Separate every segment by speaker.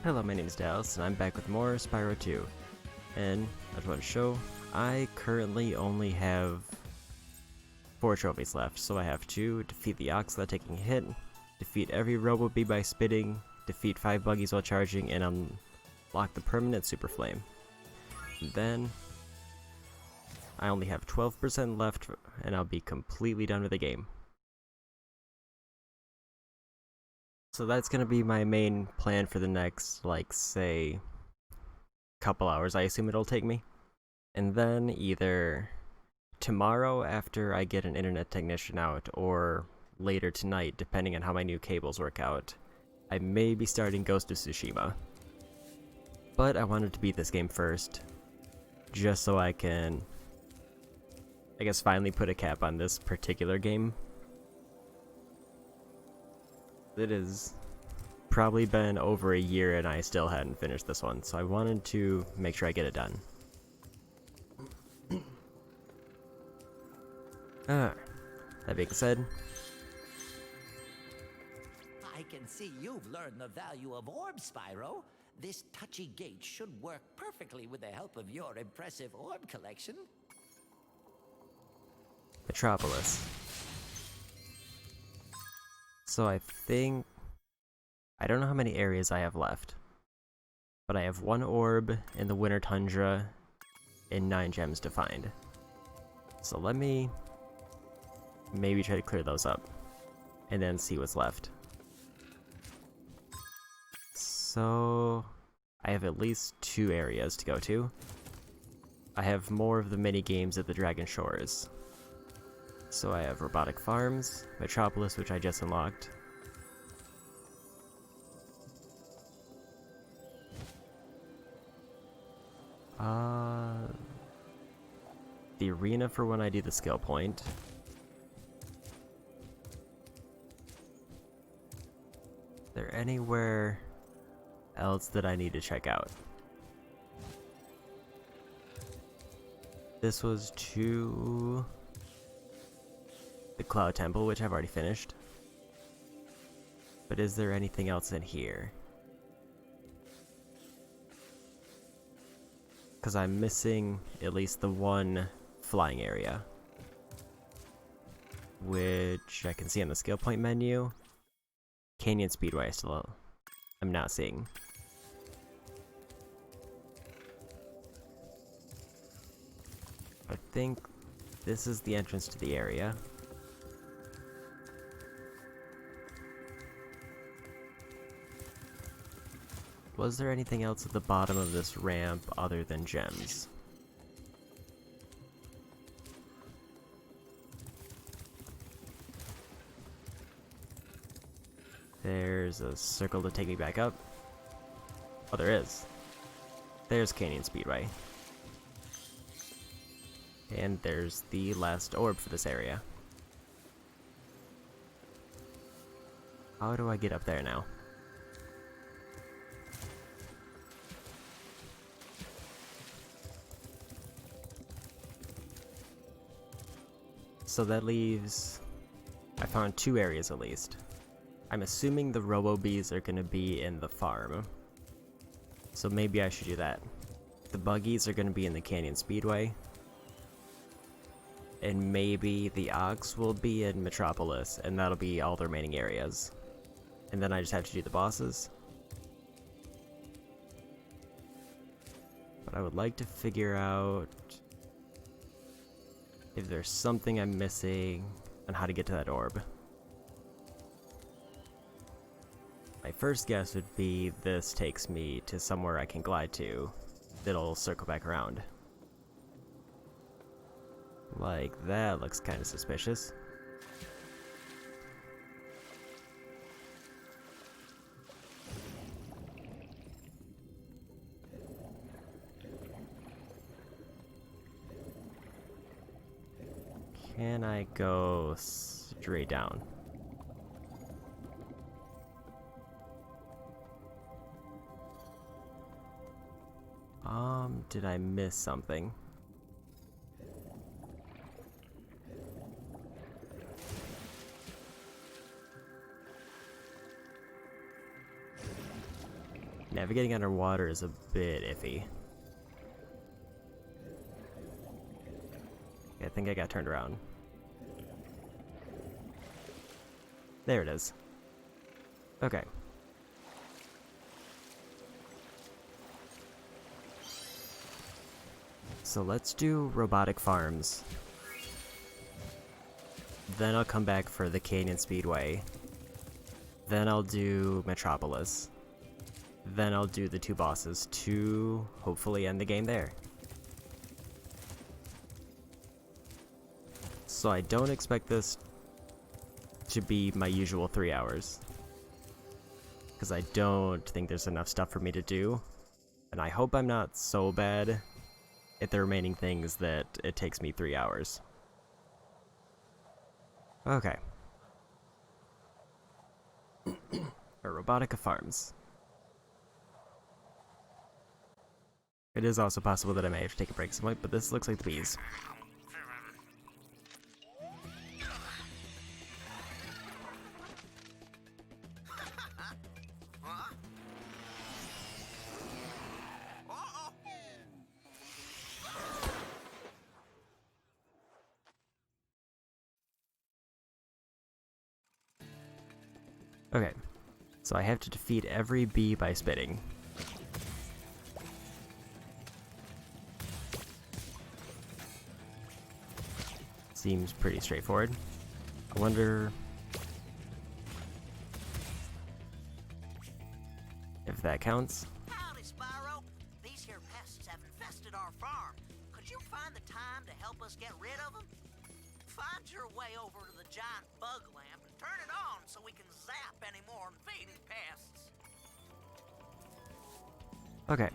Speaker 1: Hello, my name is Dallas, and I'm back with more Spyro 2. And I just want to show, I currently only have 4 trophies left, so I have to defeat the Ox without taking a hit, defeat every Robo Bee by spitting, defeat 5 Buggies while charging, and unlock the permanent Super Flame. And then, I only have 12% left, and I'll be completely done with the game. So that's gonna be my main plan for the next, say, couple hours I assume it'll take me. And then either tomorrow after I get an internet technician out, or later tonight, depending on how my new cables work out, I may be starting Ghost of Tsushima. But I wanted to beat this game first, just so I can, I guess, finally put a cap on this particular game. It has probably been over a year and I still hadn't finished this one, so I wanted to make sure I get it done. That being said,
Speaker 2: I can see you've learned the value of orbs, Spyro. This touchy gate should work perfectly with the help of your impressive orb collection.
Speaker 1: Metropolis. So I don't know how many areas I have left, but I have 1 orb in the Winter Tundra and 9 gems to find. So let me maybe try to clear those up, and then see what's left. So I have at least 2 areas to go to. I have more of the mini games at the Dragon Shores. So I have Robotic Farms, Metropolis, which I just unlocked. The arena for when I do the skill point. Is there anywhere else that I need to check out? This was to the Cloud Temple, which I've already finished. But is there anything else in here? Because I'm missing at least the 1 flying area, which I can see on the skill point menu. Canyon Speedway I'm not seeing. I think this is the entrance to the area. Was there anything else at the bottom of this ramp other than gems? There's a circle to take me back up. Oh, there is. There's Canyon Speedway. And there's the last orb for this area. How do I get up there now? So that leaves, I found 2 areas at least. I'm assuming the Robo Bees are gonna be in the farm, so maybe I should do that. The Buggies are gonna be in the Canyon Speedway, and maybe the Ox will be in Metropolis, and that'll be all the remaining areas. And then I just have to do the bosses. But I would like to figure out if there's something I'm missing on how to get to that orb. My first guess would be this takes me to somewhere I can glide to that'll circle back around. Like, that looks kind of suspicious. Can I go straight down? Did I miss something? Navigating underwater is a bit iffy. I think I got turned around. There it is. Okay. So let's do robotic farms. Then I'll come back for the Canyon Speedway. Then I'll do Metropolis. Then I'll do the 2 bosses to hopefully end the game there. So I don't expect this to be my usual 3 hours. Because I don't think there's enough stuff for me to do. And I hope I'm not so bad at the remaining things that it takes me 3 hours. Okay. Robotica Farms. It is also possible that I may have to take a break somewhat, but this looks like the bees. Okay, so I have to defeat every bee by spitting. Seems pretty straightforward. I wonder if that counts.
Speaker 3: Howdy, Spyro. These here pests have infested our farm. Could you find the time to help us get rid of them? Find your way over to the giant bug lamp and turn it on so we can zap any more invading pests.
Speaker 1: Okay.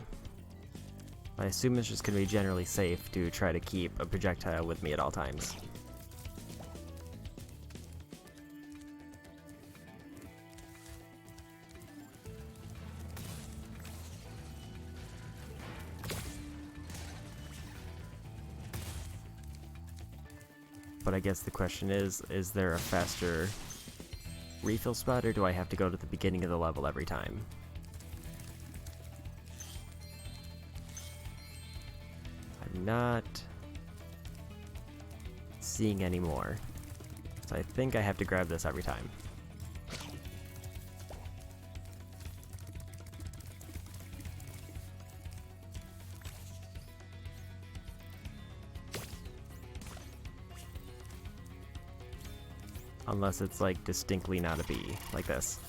Speaker 1: I assume it's just going to be generally safe to try to keep a projectile with me at all times. But I guess the question is there a faster refill spot, or do I have to go to the beginning of the level every time? I'm not seeing any more, so I think I have to grab this every time. Unless it's like distinctly not a bee, like this.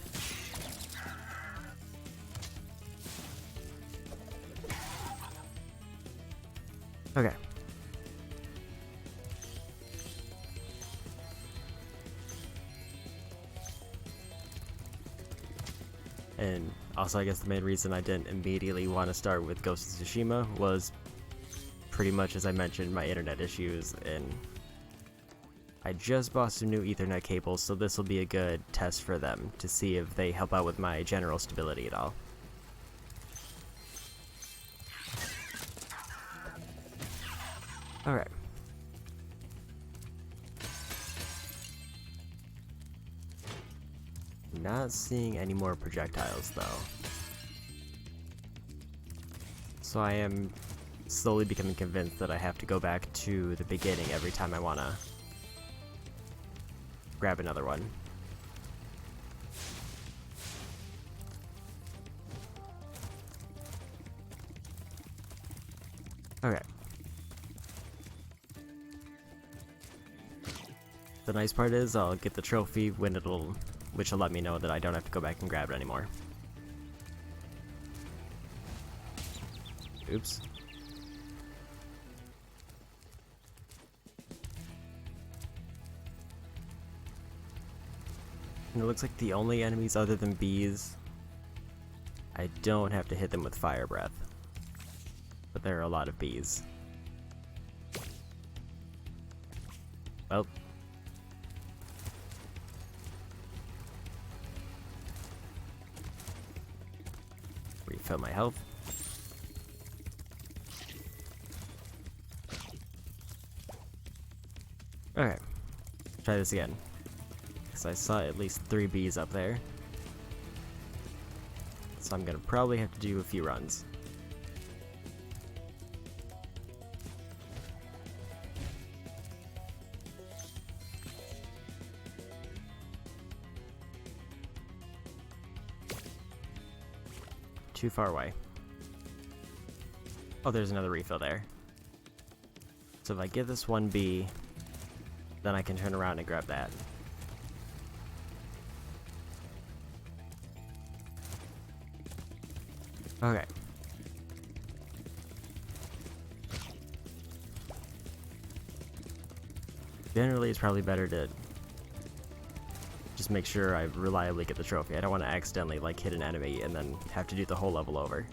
Speaker 1: Okay. And also I guess the main reason I didn't immediately want to start with Ghost of Tsushima was pretty much, as I mentioned, my internet issues, and I just bought some new Ethernet cables, so this will be a good test for them to see if they help out with my general stability at all. Alright. Not seeing any more projectiles, though. So I am slowly becoming convinced that I have to go back to the beginning every time I want to grab another one. Okay. The nice part is I'll get the trophy when which will let me know that I don't have to go back and grab it anymore. Oops. And it looks like the only enemies other than bees, I don't have to hit them with fire breath. But there are a lot of bees. Well. Refill my health. Okay. Try this again. I saw at least 3 bees up there. so I'm gonna probably have to do a few runs. Too far away. Oh, there's another refill there. So if I give this 1B, then I can turn around and grab that. Okay. Generally, it's probably better to just make sure I reliably get the trophy. I don't want to accidentally like hit an enemy and then have to do the whole level over.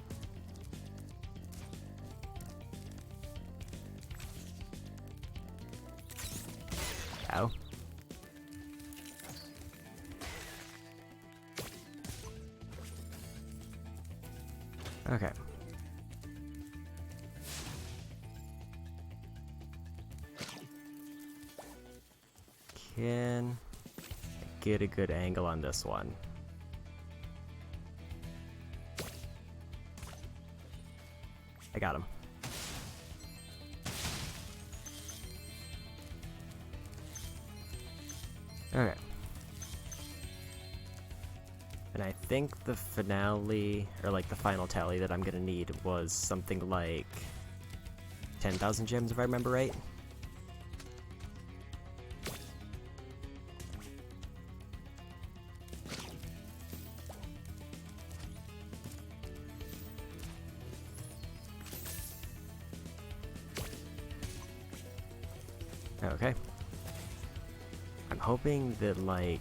Speaker 1: Ow. Okay. Can get a good angle on this one. I got him. Okay. And I think the finale, or like the final tally that I'm gonna need was something like 10,000 gems if I remember right. Okay. I'm hoping that, like,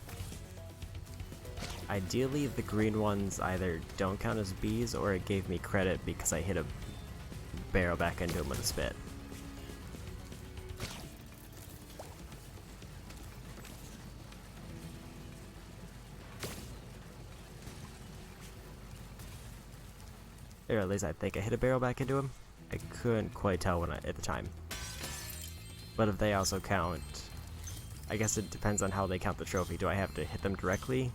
Speaker 1: ideally the green ones either don't count as bees or it gave me credit because I hit a barrel back into them with a spit. Or at least I think I hit a barrel back into him. I couldn't quite tell when at the time. But if they also count, I guess it depends on how they count the trophy. Do I have to hit them directly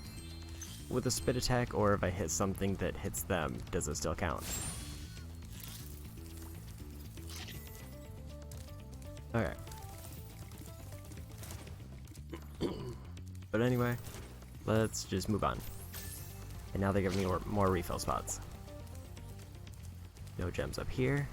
Speaker 1: with a spit attack, or if I hit something that hits them, does it still count? Okay. But anyway, let's just move on. And now they give me more refill spots. No gems up here.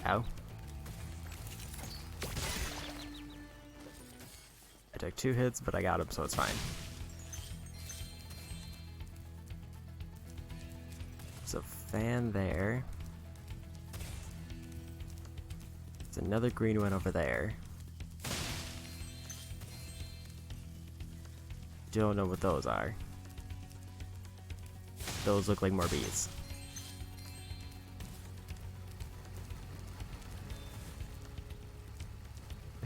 Speaker 1: Ow. I took 2 hits, but I got him, so it's fine. So fan there. There's another green one over there. Don't know what those are. Those look like more bees.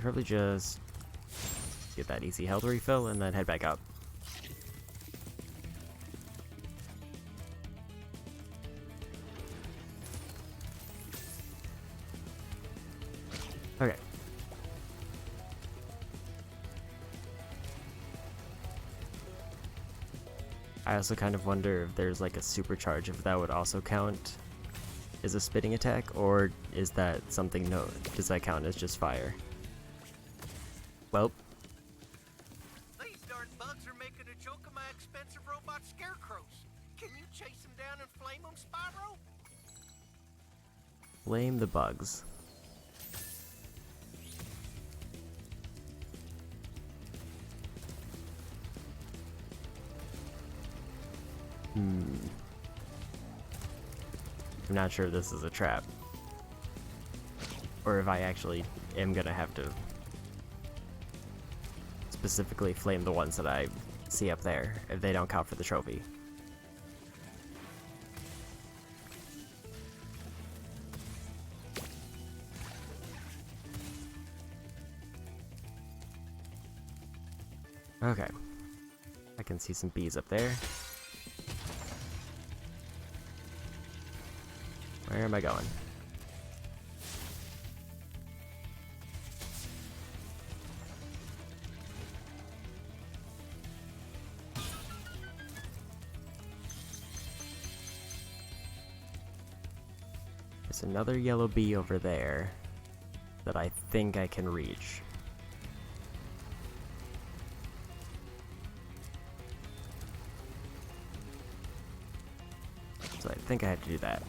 Speaker 1: Probably just get that easy health refill and then head back up. Okay. I also kind of wonder if there's like a supercharge, if that would also count as a spitting attack, or is that something no? Does that count as just fire? Well,
Speaker 3: These darn bugs are making a joke of my expensive robot scarecrows. Can you chase them down and flame them, Spyro?
Speaker 1: blame the bugs. I'm not sure if this is a trap, or if I actually am gonna have to specifically flame the ones that I see up there, if they don't count for the trophy. Okay, I can see some bees up there. Where am I going? There's another yellow bee over there that I think I can reach. So I think I have to do that.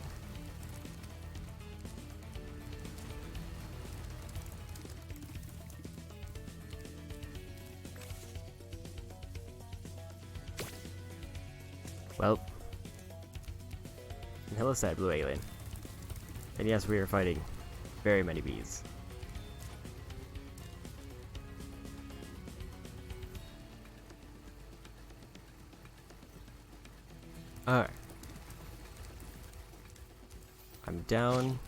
Speaker 1: Well, and hello sad blue alien. And yes, we are fighting very many bees. Alright. I'm down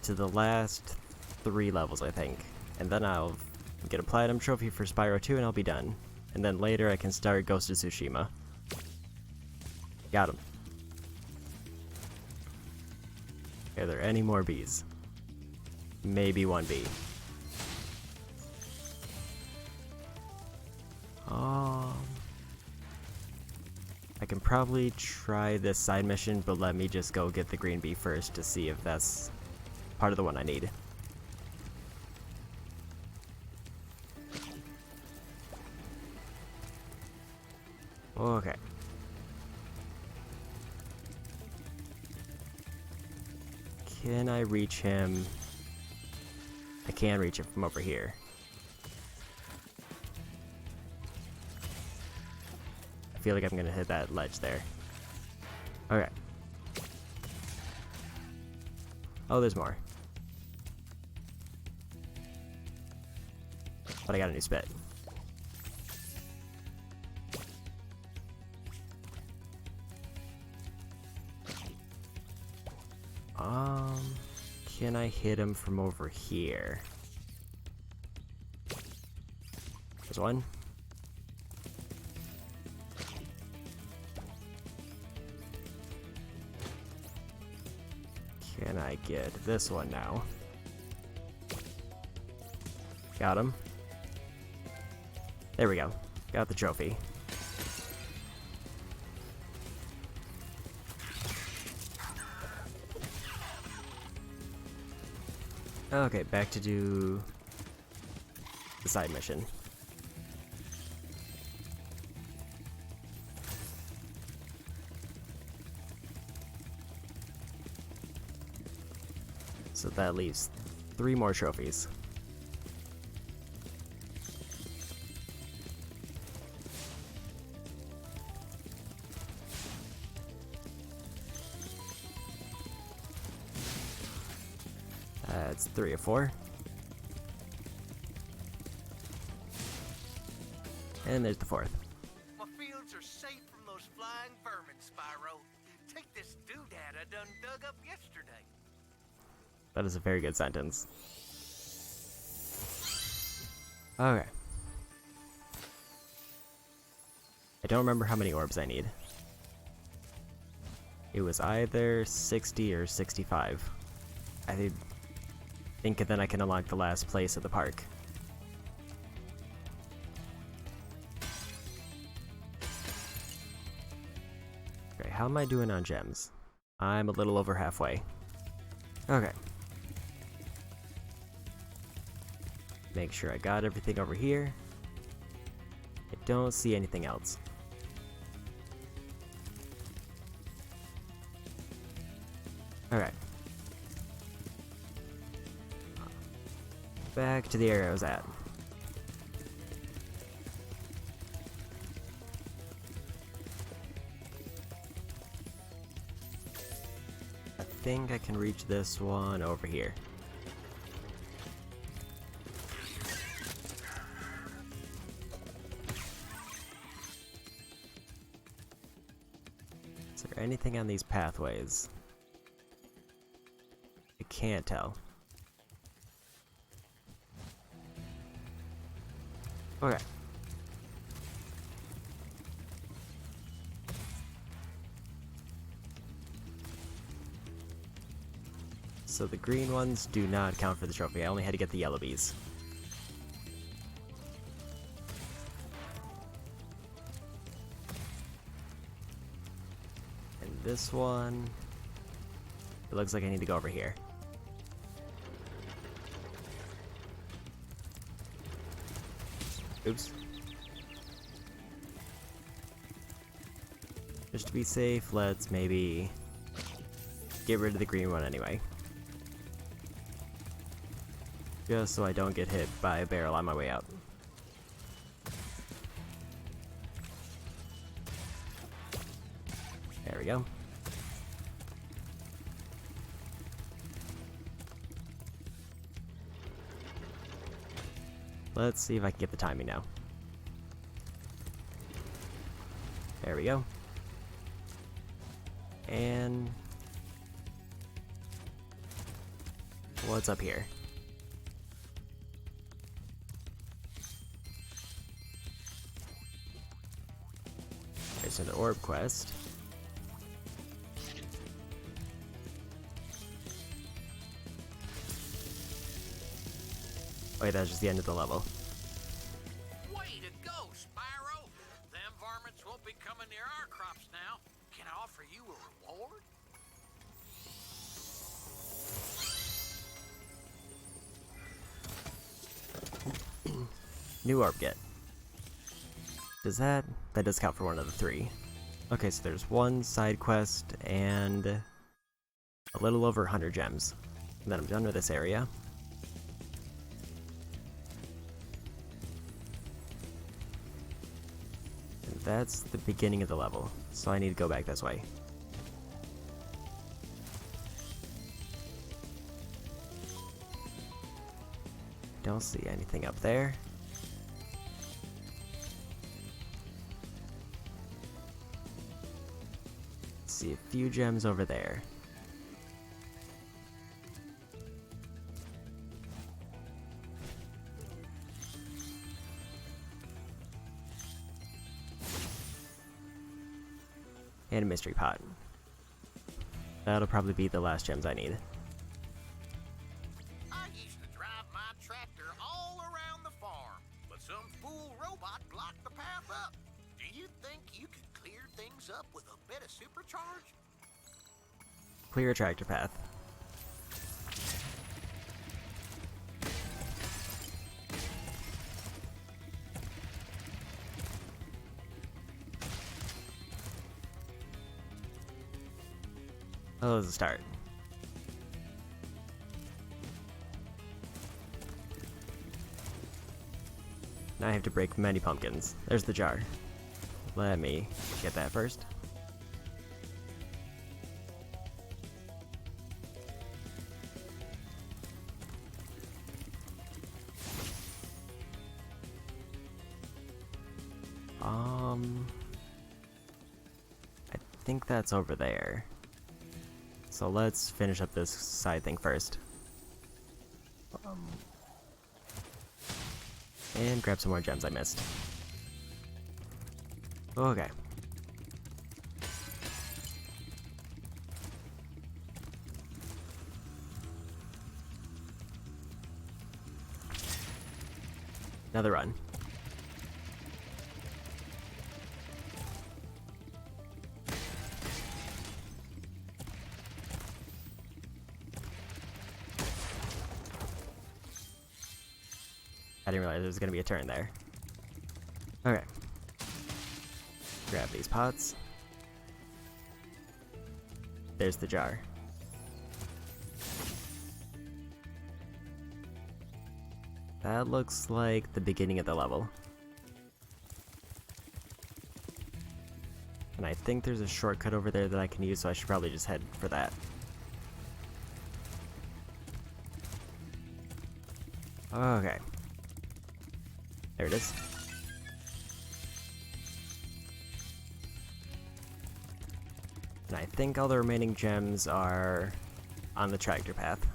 Speaker 1: to the last 3 levels, I think. And then I'll get a platinum trophy for Spyro 2 and I'll be done. And then later I can start Ghost of Tsushima. Got him. Are there any more bees? Maybe 1 bee. I can probably try this side mission, but let me just go get the green bee first to see if that's part of the one I need. Okay. Can I reach him? I can reach him from over here. I feel like I'm gonna hit that ledge there. Okay. Oh, there's more. But I got a new spit. Can I hit him from over here? There's one. Can I get this one now? Got him. There we go. Got the trophy. Okay, back to do the side mission. So that leaves 3 more trophies. That's 3 of 4. And there's the 4th.
Speaker 3: My fields are safe from those flying vermin, Spyro. Take this doodad I done dug up yesterday.
Speaker 1: That is a very good sentence. Okay. I don't remember how many orbs I need. It was either 60 or 65. I think then I can unlock the last place at the park. Okay, how am I doing on gems? I'm a little over halfway. Okay. Make sure I got everything over here. I don't see anything else. Alright. Back to the area I was at. I think I can reach this one over here. Is there anything on these pathways? I can't tell. Okay. So the green ones do not count for the trophy. I only had to get the yellow bees. And this one It looks like I need to go over here. Oops. Just to be safe, let's maybe get rid of the green one anyway. Just so I don't get hit by a barrel on my way out. There we go. Let's see if I can get the timing now. There we go. And what's up here? There's an orb quest. Wait, that's just the end of the level.
Speaker 4: Way to go, Spyro! Them varmints won't be coming near our crops now. Can I offer you a reward?
Speaker 1: New orb get. Does that does count for one of the three. Okay, so there's one side quest and a little over 100 gems. And then I'm done with this area. And that's the beginning of the level, so I need to go back this way. Don't see anything up there. See a few gems over there. And a mystery pot. That'll probably be the last gems I need.
Speaker 4: I used to drive my tractor all around the farm, but some fool robot blocked the path up. Do you think you could clear things up with a bit of supercharge?
Speaker 1: Clear a tractor path. Oh, there's a start. Now I have to break many pumpkins. There's the jar. Let me get that first. I think that's over there. So let's finish up this side thing first. And grab some more gems I missed. Okay. Another run. I didn't realize there was going to be a turn there. Okay. Grab these pots. There's the jar. That looks like the beginning of the level. And I think there's a shortcut over there that I can use, so I should probably just head for that. Okay. There it is. And I think all the remaining gems are on the tractor path.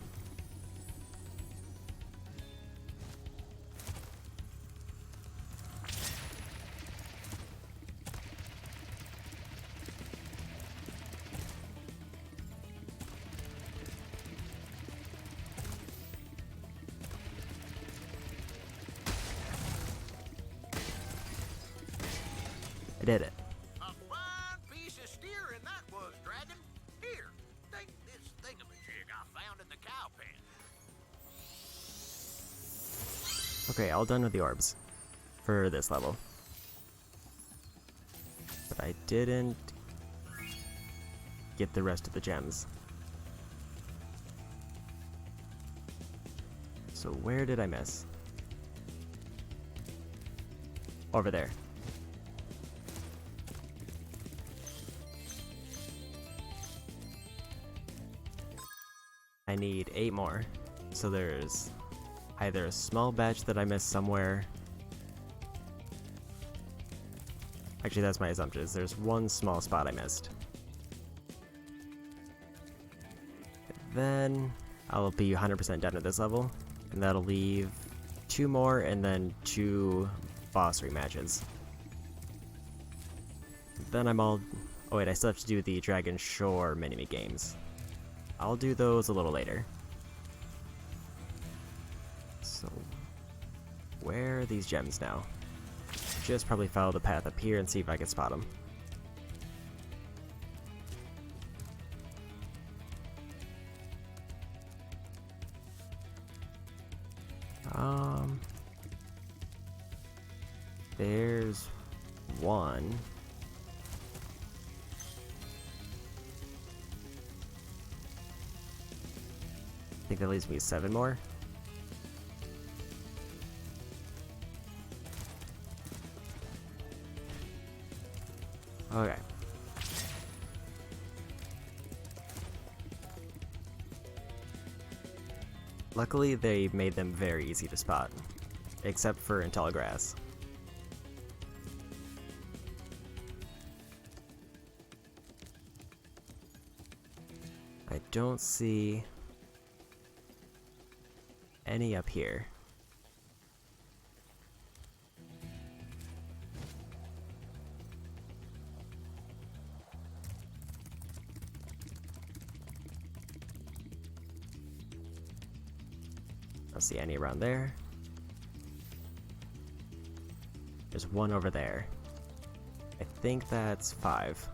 Speaker 1: I did it.
Speaker 4: A fine piece of steering that was, Dragon. Here, take this thing of me.
Speaker 1: Okay, all done with the orbs for this level. But I didn't get the rest of the gems. So where did I miss? Over there. I need 8 more. So there's either a small batch that I missed somewhere. Actually, that's my assumption. There's one small spot I missed. Then I'll be 100% done with this level, and that'll leave 2 more and then 2 boss rematches. Then I'm all... Oh wait, I still have to do the Dragon Shore mini games. I'll do those a little later. So, where are these gems now? Just probably follow the path up here and see if I can spot them. There's one. I think that leaves me 7 more. Okay. Luckily, they made them very easy to spot, except for in tall grass. I don't see any up here. I don't see any around there. There's one over there. I think that's 5.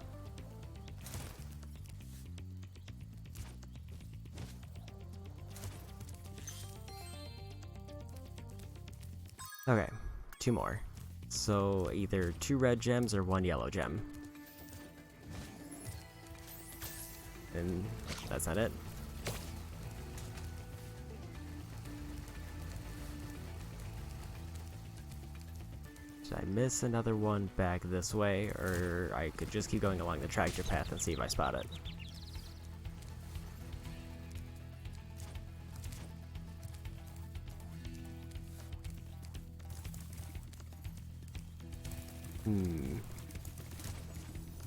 Speaker 1: Okay, 2 more. So either 2 red gems or 1 yellow gem. And that's not it. Should I miss another one back this way, or I could just keep going along the tractor path and see if I spot it?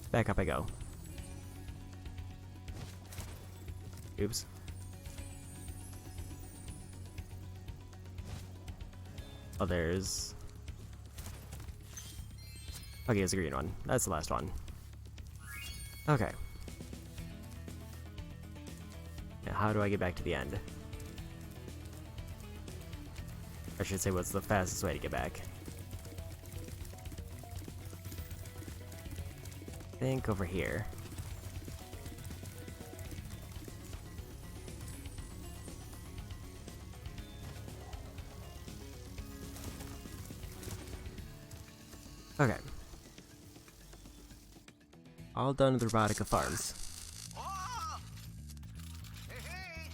Speaker 1: Back up I go. Oops. Oh, there's... Okay, it's a green one. That's the last one. Okay. Now, how do I get back to the end? I should say, what's the fastest way to get back? I think over here. Okay. All done with the Robotica Farms.
Speaker 4: Oh! Hey, hey!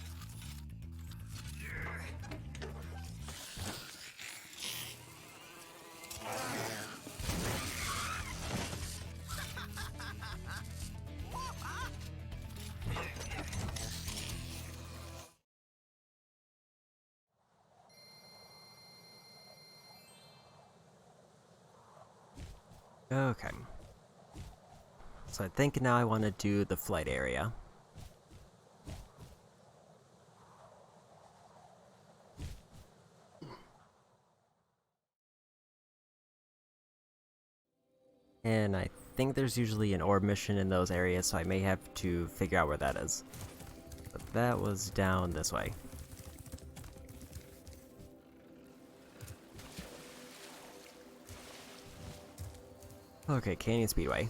Speaker 1: Okay. So I think now I want to do the flight area. And I think there's usually an orb mission in those areas, so I may have to figure out where that is. But that was down this way. Okay, Canyon Speedway.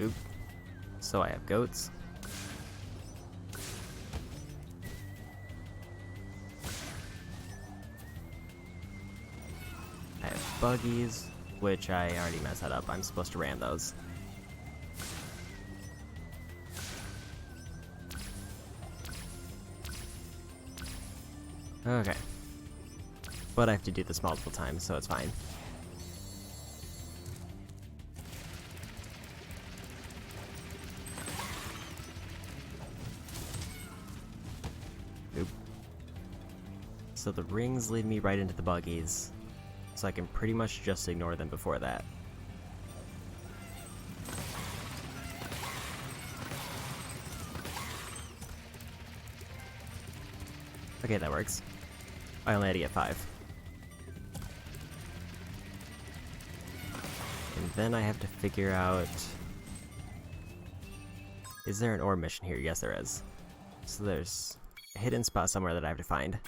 Speaker 1: Oop. So I have goats. I have buggies, which I already messed that up. I'm supposed to ram those. Okay. But I have to do this multiple times, so it's fine. Oop. So the rings lead me right into the buggies, so I can pretty much just ignore them before that. Okay, that works. I only had to get 5. And then I have to figure out... Is there an orb mission here? Yes, there is. So there's a hidden spot somewhere that I have to find.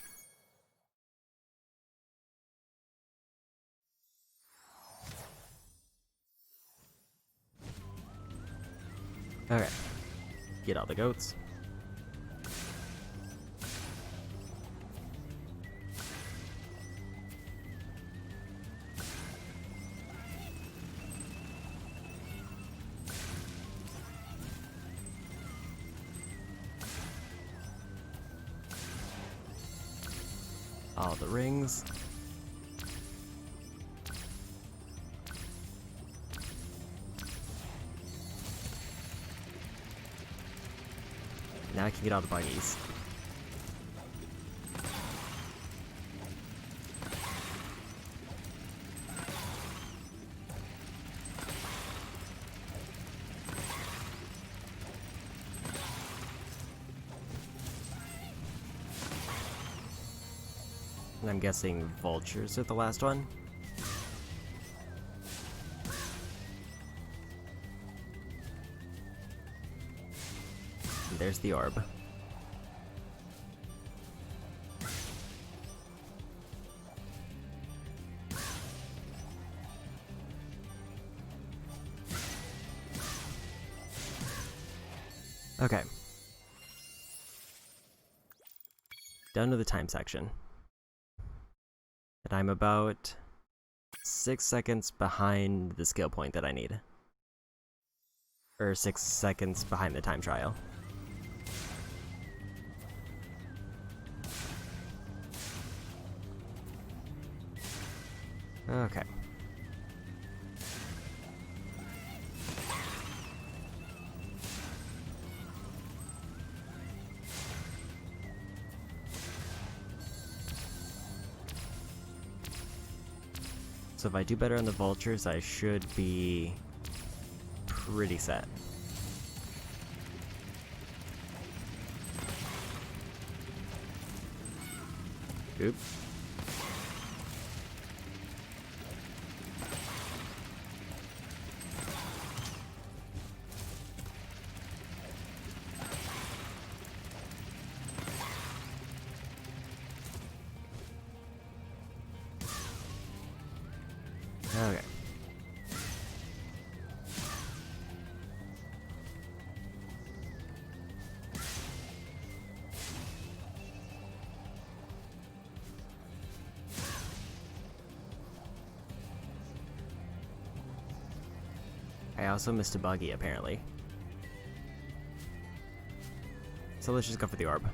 Speaker 1: Okay. Get all the goats. All the rings. Now I can get all the buggies. And I'm guessing vultures are the last one. And there's the orb. Okay. Down to the time section. And I'm about 6 seconds behind the skill point that I need. Or 6 seconds behind the time trial. Okay. So if I do better on the vultures, I should be pretty set. Oop. Okay. I also missed a buggy, apparently. So let's just go for the orb.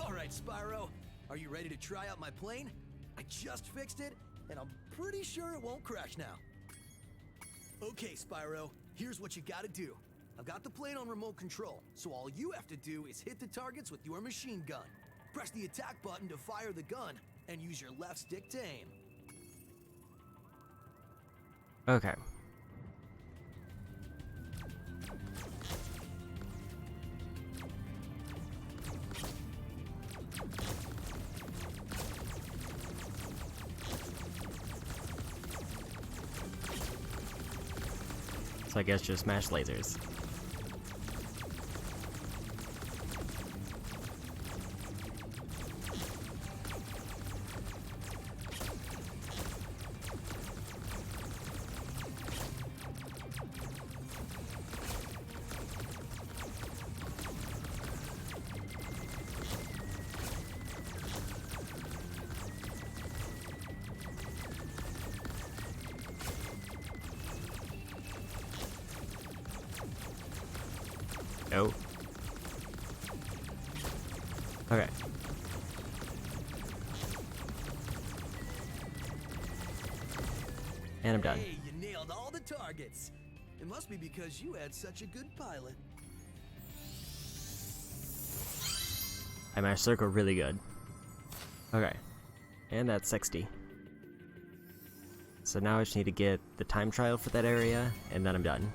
Speaker 5: Alright, Spyro. Are you ready to try out my plane? I just fixed it, and I'm pretty sure it won't crash now. Okay, Spyro, here's what you gotta do. I've got the plane on remote control, so all you have to do is hit the targets with your machine gun. Press the attack button to fire the gun, and use your left stick to aim.
Speaker 1: Okay. So I guess just smash lasers. Nope. Okay. And I'm done.
Speaker 5: Hey, you nailed all the targets. It must be because you had such a good pilot.
Speaker 1: I managed to circle really good. Okay. And that's 60. So now I just need to get the time trial for that area, and then I'm done.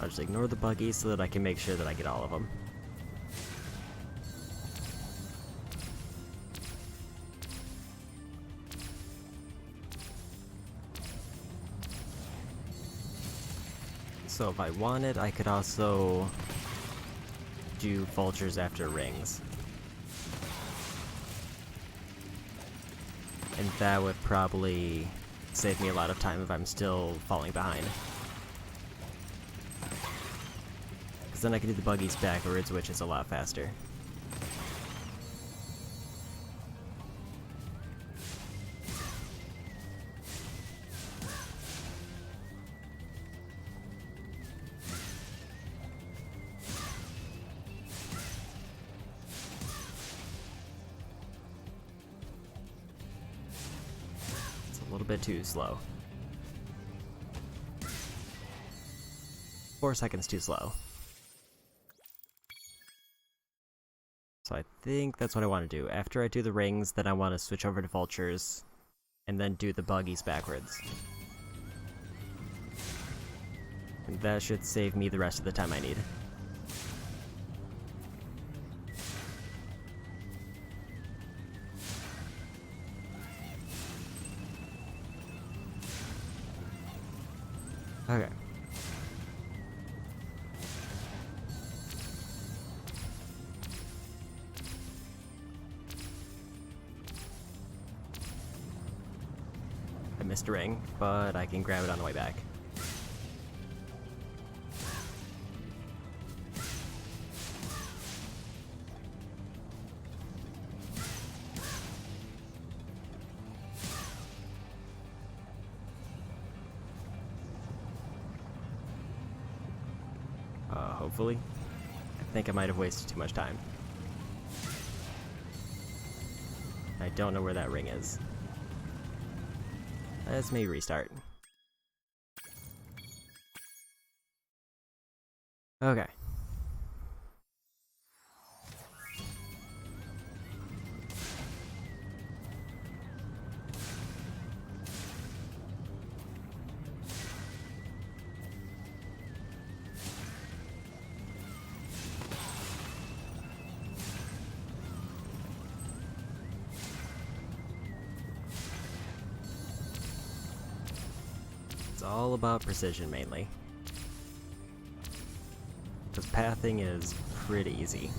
Speaker 1: I'll just ignore the buggies so that I can make sure that I get all of them. So if I wanted, I could also do vultures after rings. And that would probably save me a lot of time if I'm still falling behind. Because then I can do the buggies backwards, which is a lot faster. A little bit too slow. 4 seconds too slow. So I think that's what I want to do. After I do the rings, then I want to switch over to vultures, and then do the buggies backwards. And that should save me the rest of the time I need. Okay. I missed a ring, but I can grab it on the way back. Hopefully. I think I might have wasted too much time. I don't know where that ring is. Let's maybe restart. Okay. It's all about precision mainly. Because pathing is pretty easy.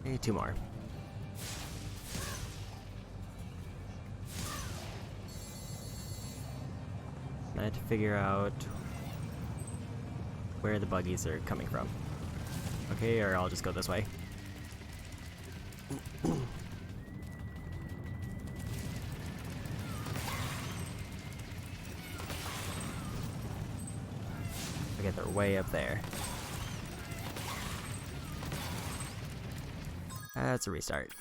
Speaker 1: Okay, 2 more. I had to figure out where the buggies are coming from. Okay, or I'll just go this way. Okay, they're way up there. That's a restart.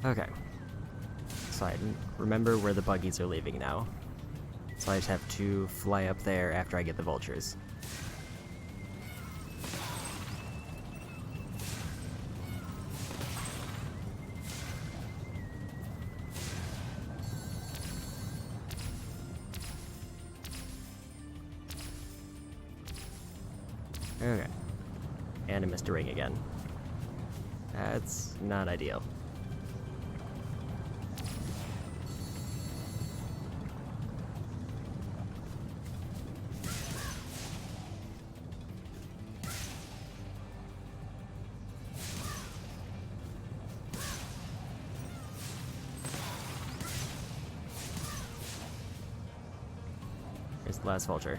Speaker 1: Okay. So I remember where the buggies are leaving now. So I just have to fly up there after I get the vultures. Okay. And I missed a ring again. That's not ideal. Here's the last vulture.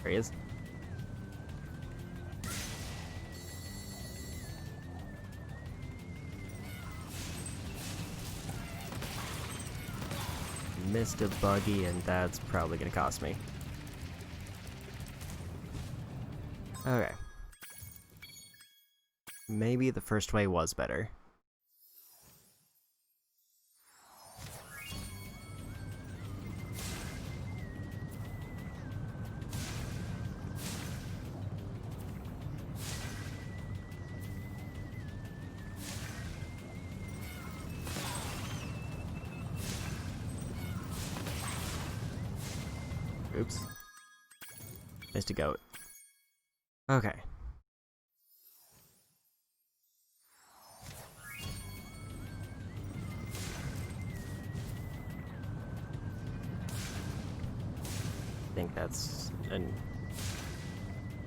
Speaker 1: There he is. Missed a buggy, and that's probably gonna cost me. Okay. Maybe the first way was better. Oops. Missed a goat. Okay. I think that's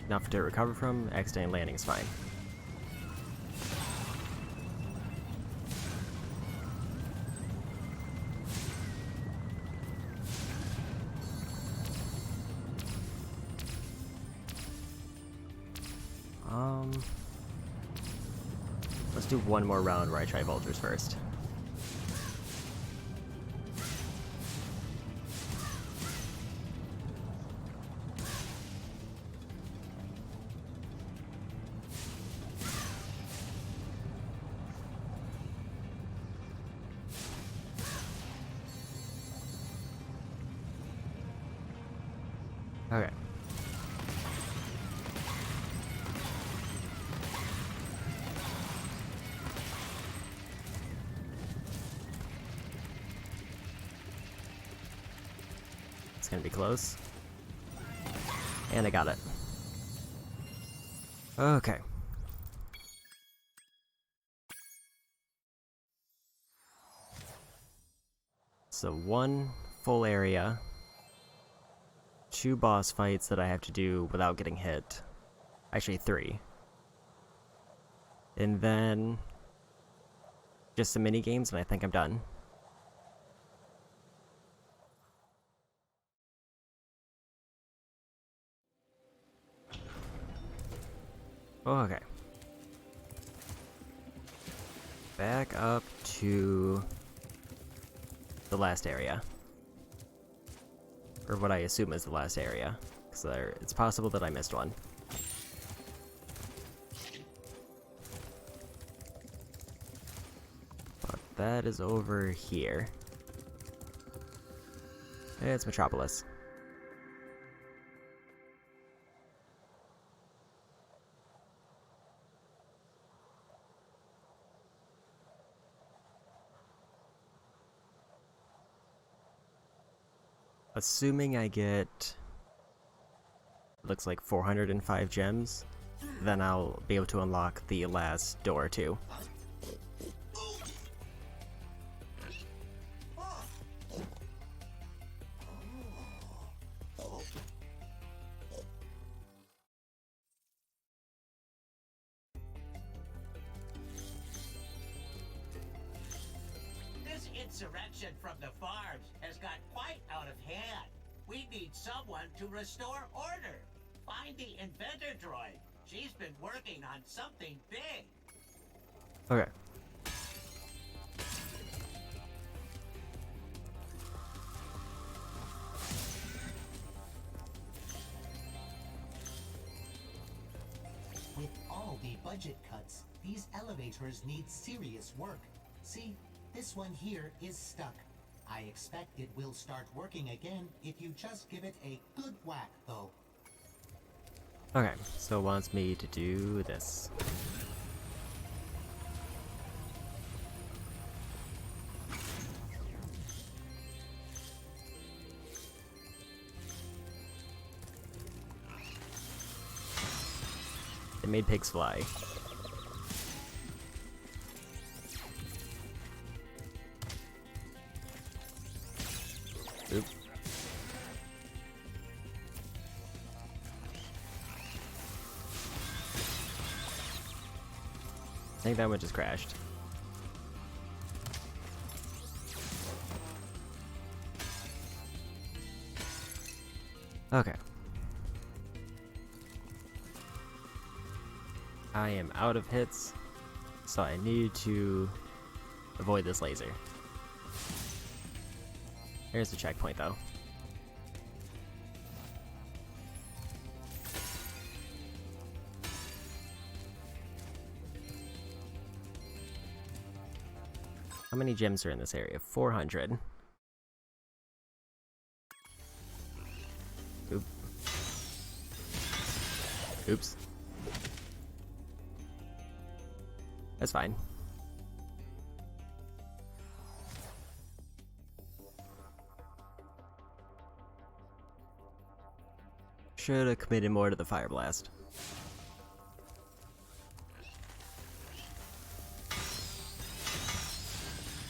Speaker 1: enough to recover from. Accident landing is fine. Let's do one more round where I try vultures first. Okay. It's gonna be close. And I got it. Okay. So one full area, 2 boss fights that I have to do without getting hit. Actually 3. And then just some mini games and I think I'm done. Okay. Back up to the last area. Or what I assume is the last area. Because it's possible that I missed one. But that is over here. It's Metropolis. Assuming I get, looks like 405 gems, then I'll be able to unlock the last door too.
Speaker 2: This insurrection from the farms has got quite out of hand. We need someone to restore order. Find the inventor droid. She's been working on something big.
Speaker 1: Okay.
Speaker 6: With all the budget cuts, these elevators need serious work. See, this one here is stuck. I expect it will start working again if you just give it a good whack, though.
Speaker 1: Okay, so it wants me to do this. It made pigs fly. Oop. I think that one just crashed. Okay. I am out of hits, so I need to avoid this laser. Here's the checkpoint though. How many gems are in this area? 400. Oop. Oops. That's fine. Should have committed more to the fire blast.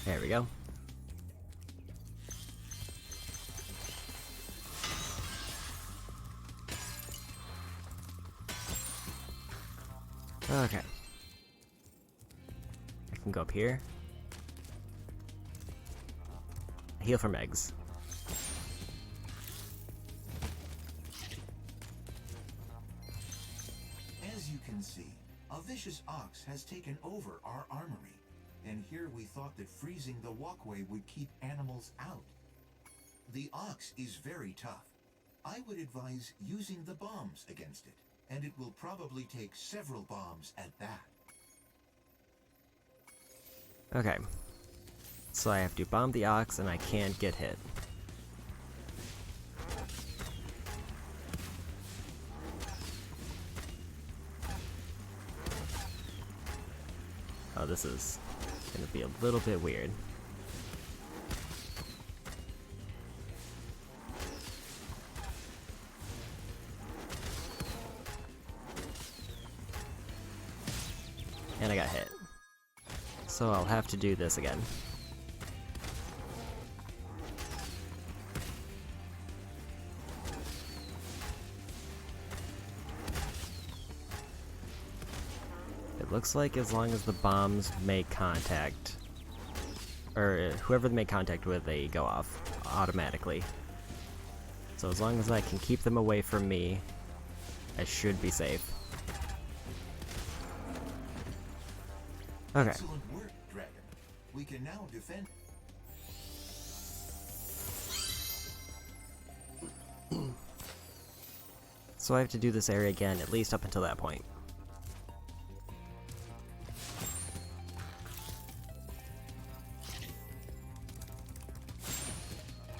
Speaker 1: There we go. Okay. I can go up here. Heal from eggs.
Speaker 7: As you can see, a vicious ox has taken over our armory. And here we thought that freezing the walkway would keep animals out. The ox is very tough. I would advise using the bombs against it, and it will probably take several bombs at that.
Speaker 1: Okay. So I have to bomb the ox and I can't get hit. Oh, this is gonna be a little bit weird. And I got hit. So I'll have to do this again. It looks like as long as the bombs make contact, or whoever they make contact with, they go off automatically. So as long as I can keep them away from me, I should be safe. Okay.
Speaker 7: Excellent work, Dragon. We can now defend.
Speaker 1: So I have to do this area again, at least up until that point.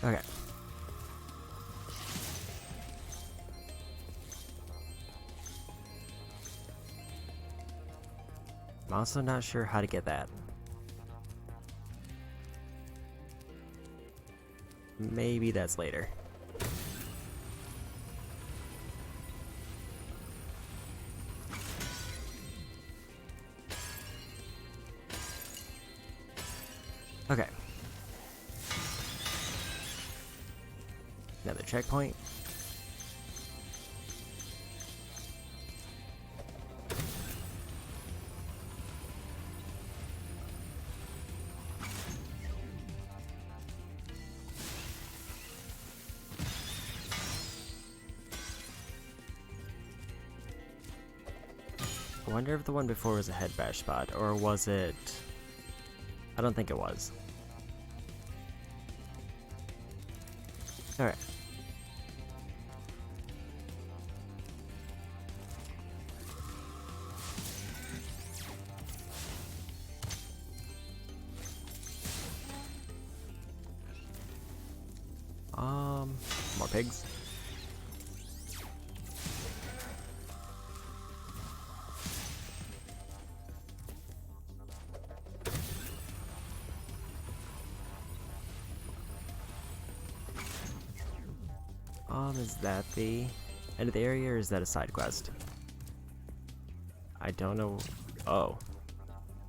Speaker 1: Okay. I'm also not sure how to get that. Maybe that's later. Okay. Another checkpoint. I wonder if the one before was a head bash spot, or was it... I don't think it was. Alright. More pigs. Is that the end of the area, or is that a side quest? I don't know. Oh.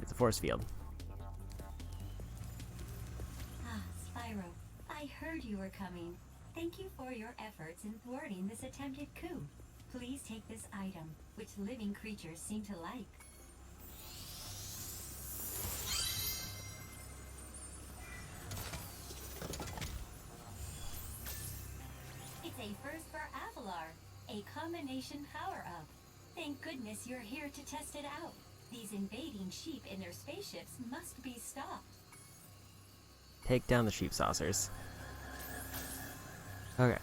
Speaker 1: It's a force field.
Speaker 8: Ah, Spyro. I heard you were coming. Thank you for your efforts in thwarting this attempted coup. Please take this item, which living creatures seem to like. It's a first for us. Solar, a combination power-up. Thank goodness you're here to test it out. These invading sheep in their spaceships must be stopped.
Speaker 1: Take down the sheep saucers. Okay.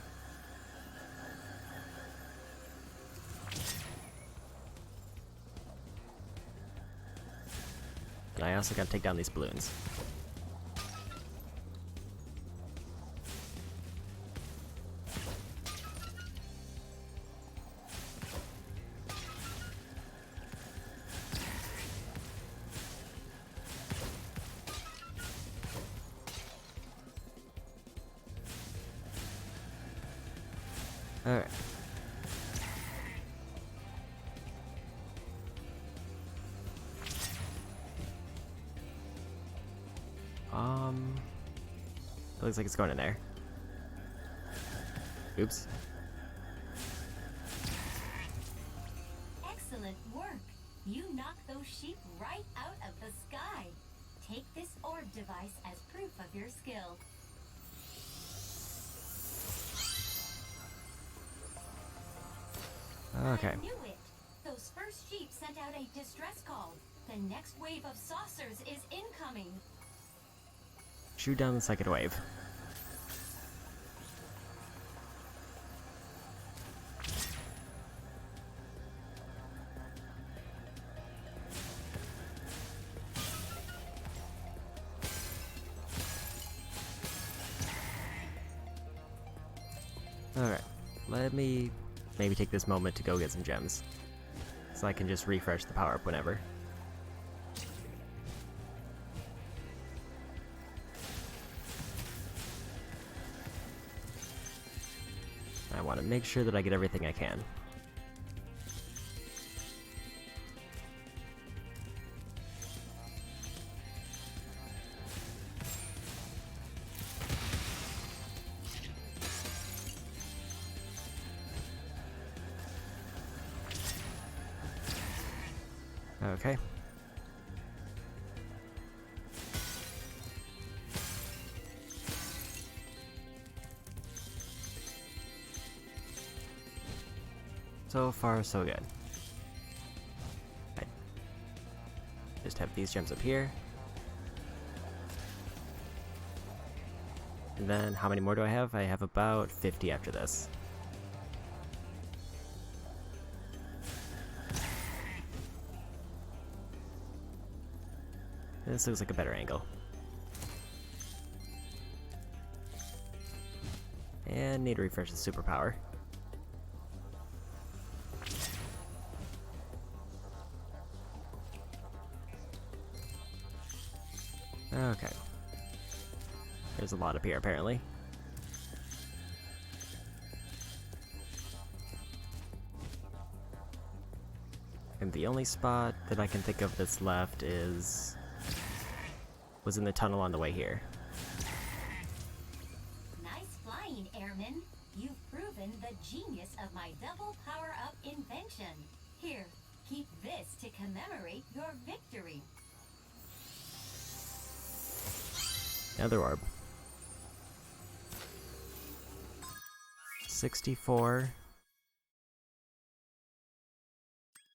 Speaker 1: And I also gotta take down these balloons. Alright. It looks like it's going in there. Oops.
Speaker 8: Excellent work. You knocked those sheep right out of the sky. Take this orb device as proof of your skill.
Speaker 1: Okay.
Speaker 8: I knew it. Those first sheep sent out a distress call. The next wave of saucers is incoming.
Speaker 1: Shoot down the second wave. Alright, let me maybe take this moment to go get some gems, so I can just refresh the power-up whenever. I want to make sure that I get everything I can. Okay. So far, so good. I just have these gems up here. And then, how many more do I have? I have about 50 after this. This looks like a better angle. And need to refresh the superpower. Okay. There's a lot up here, apparently. And the only spot that I can think of that's left was in the tunnel on the way here.
Speaker 8: Nice flying, Airman. You've proven the genius of my double power-up invention. Here, keep this to commemorate your victory.
Speaker 1: Another orb. 64.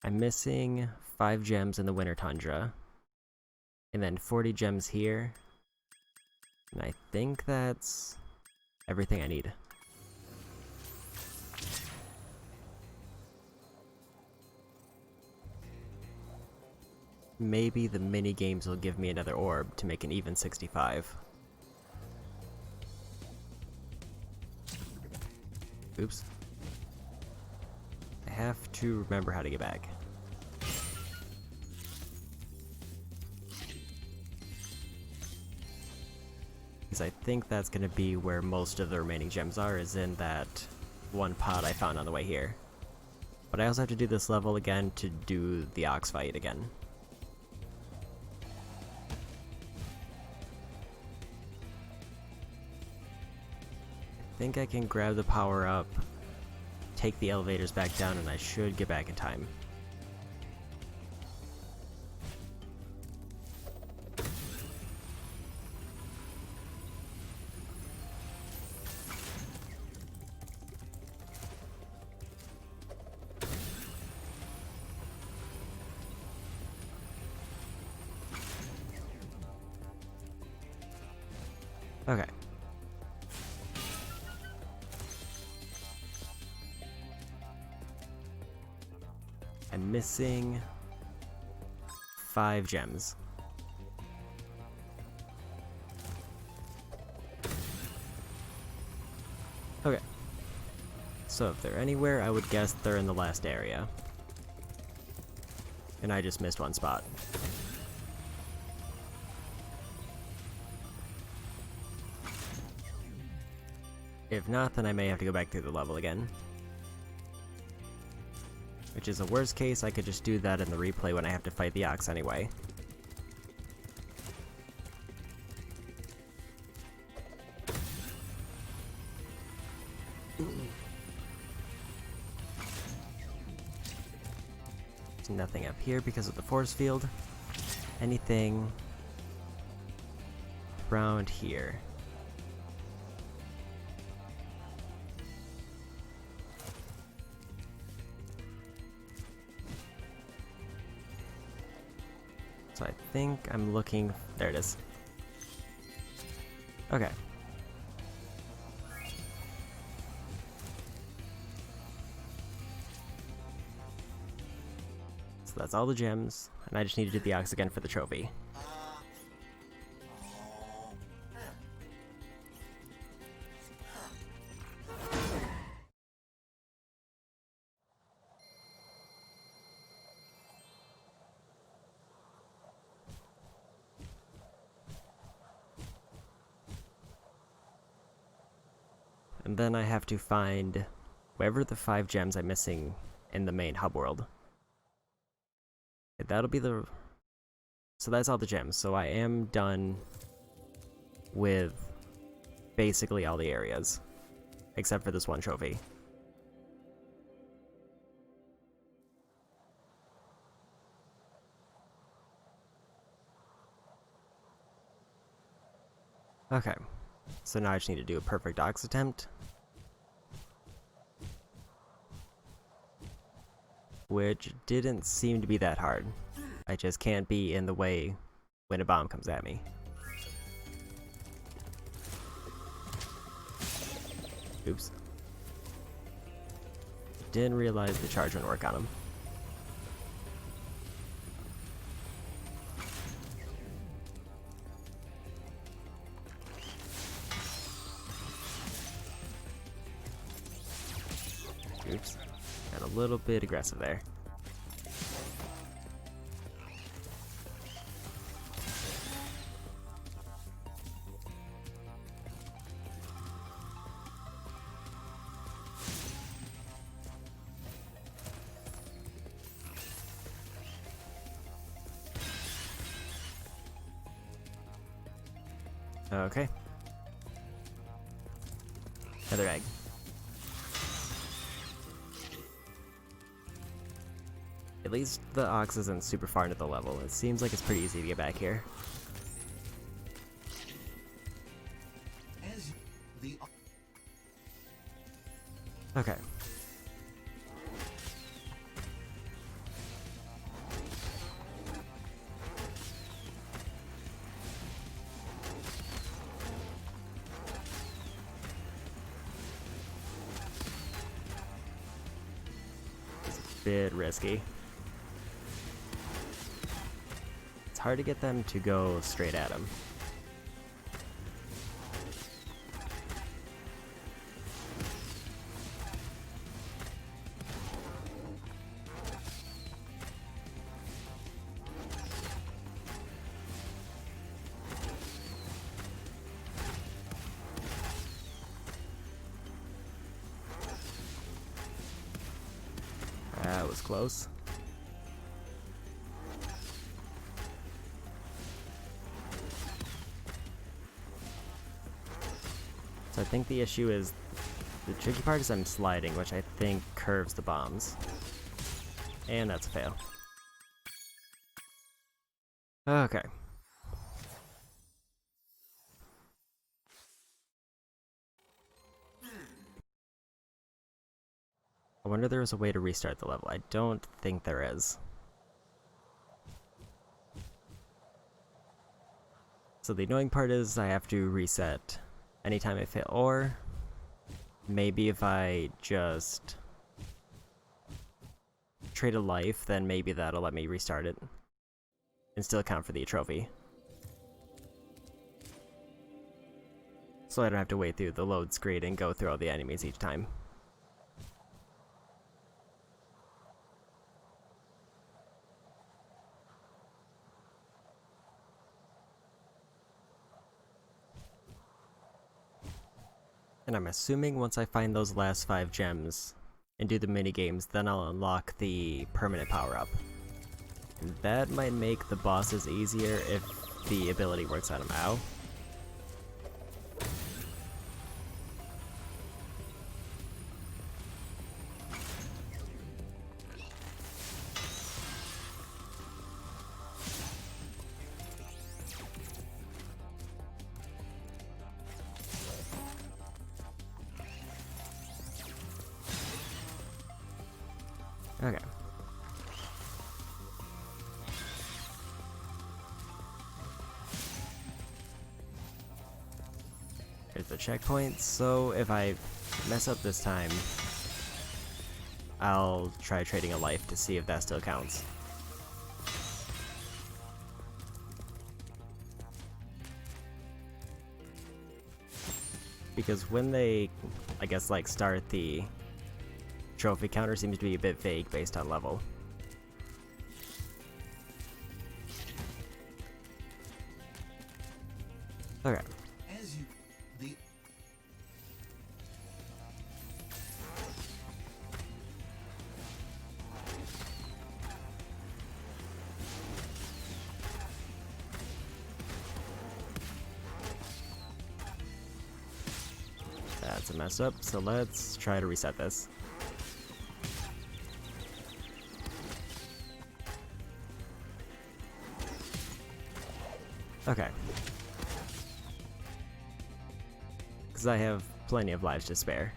Speaker 1: I'm missing 5 gems in the Winter Tundra. And then 40 gems here. And I think that's everything I need. Maybe the mini games will give me another orb to make an even 65. Oops. I have to remember how to get back. Because I think that's going to be where most of the remaining gems are, is in that one pod I found on the way here. But I also have to do this level again to do the ox fight again. I think I can grab the power up, take the elevators back down, and I should get back in time. Okay. I'm missing 5 gems. Okay. So if they're anywhere, I would guess they're in the last area. And I just missed one spot. If not, then I may have to go back through the level again. Which is a worst case, I could just do that in the replay when I have to fight the ox anyway. There's nothing up here because of the force field. Anything around here? So I think I'm looking... There it is. Okay. So that's all the gems, and I just need to do the ox again for the trophy. And then I have to find wherever the 5 gems I'm missing in the main hub world. That'll be the... So that's all the gems, so I am done with basically all the areas, except for this one trophy. Okay, so now I just need to do a perfect ox attempt. Which didn't seem to be that hard. I just can't be in the way when a bomb comes at me. Oops. Didn't realize the charge wouldn't work on him. Oops. Got a little bit aggressive there. Okay. Another egg. At least the ox isn't super far into the level. It seems like it's pretty easy to get back here.
Speaker 7: As the
Speaker 1: Okay. It's a bit risky. It's hard to get them to go straight at him. That was close. So I think the issue is, the tricky part is I'm sliding, which I think curves the bombs. And that's a fail. Okay. I wonder if there was a way to restart the level. I don't think there is. So the annoying part is I have to reset anytime I fail, or maybe if I just trade a life, then maybe that'll let me restart it and still count for the trophy. So I don't have to wait through the load screen and go through all the enemies each time. And I'm assuming once I find those last 5 gems and do the mini games, then I'll unlock the permanent power-up. And that might make the bosses easier if the ability works on them. Ow. Okay. Here's the checkpoint, so if I mess up this time, I'll try trading a life to see if that still counts. Because when they, I guess, like start the trophy counter seems to be a bit vague based on level. Okay.
Speaker 7: As you... the...
Speaker 1: That's a mess up, so let's try to reset this. Okay. Because I have plenty of lives to spare.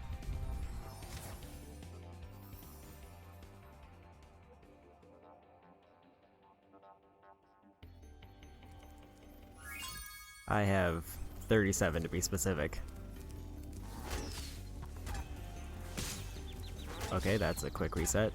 Speaker 1: I have 37 to be specific. Okay, that's a quick reset.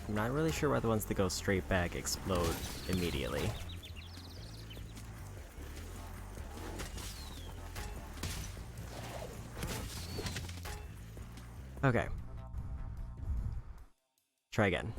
Speaker 1: I'm not really sure why the ones that go straight back explode immediately. Okay. Try again.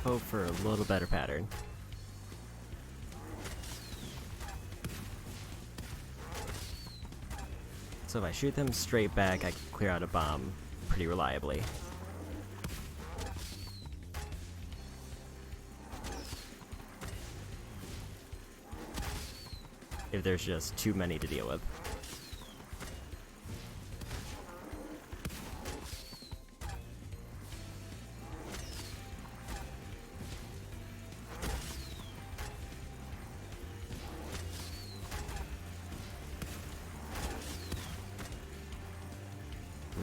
Speaker 1: Hope for a little better pattern. So if I shoot them straight back, I can clear out a bomb pretty reliably. If there's just too many to deal with.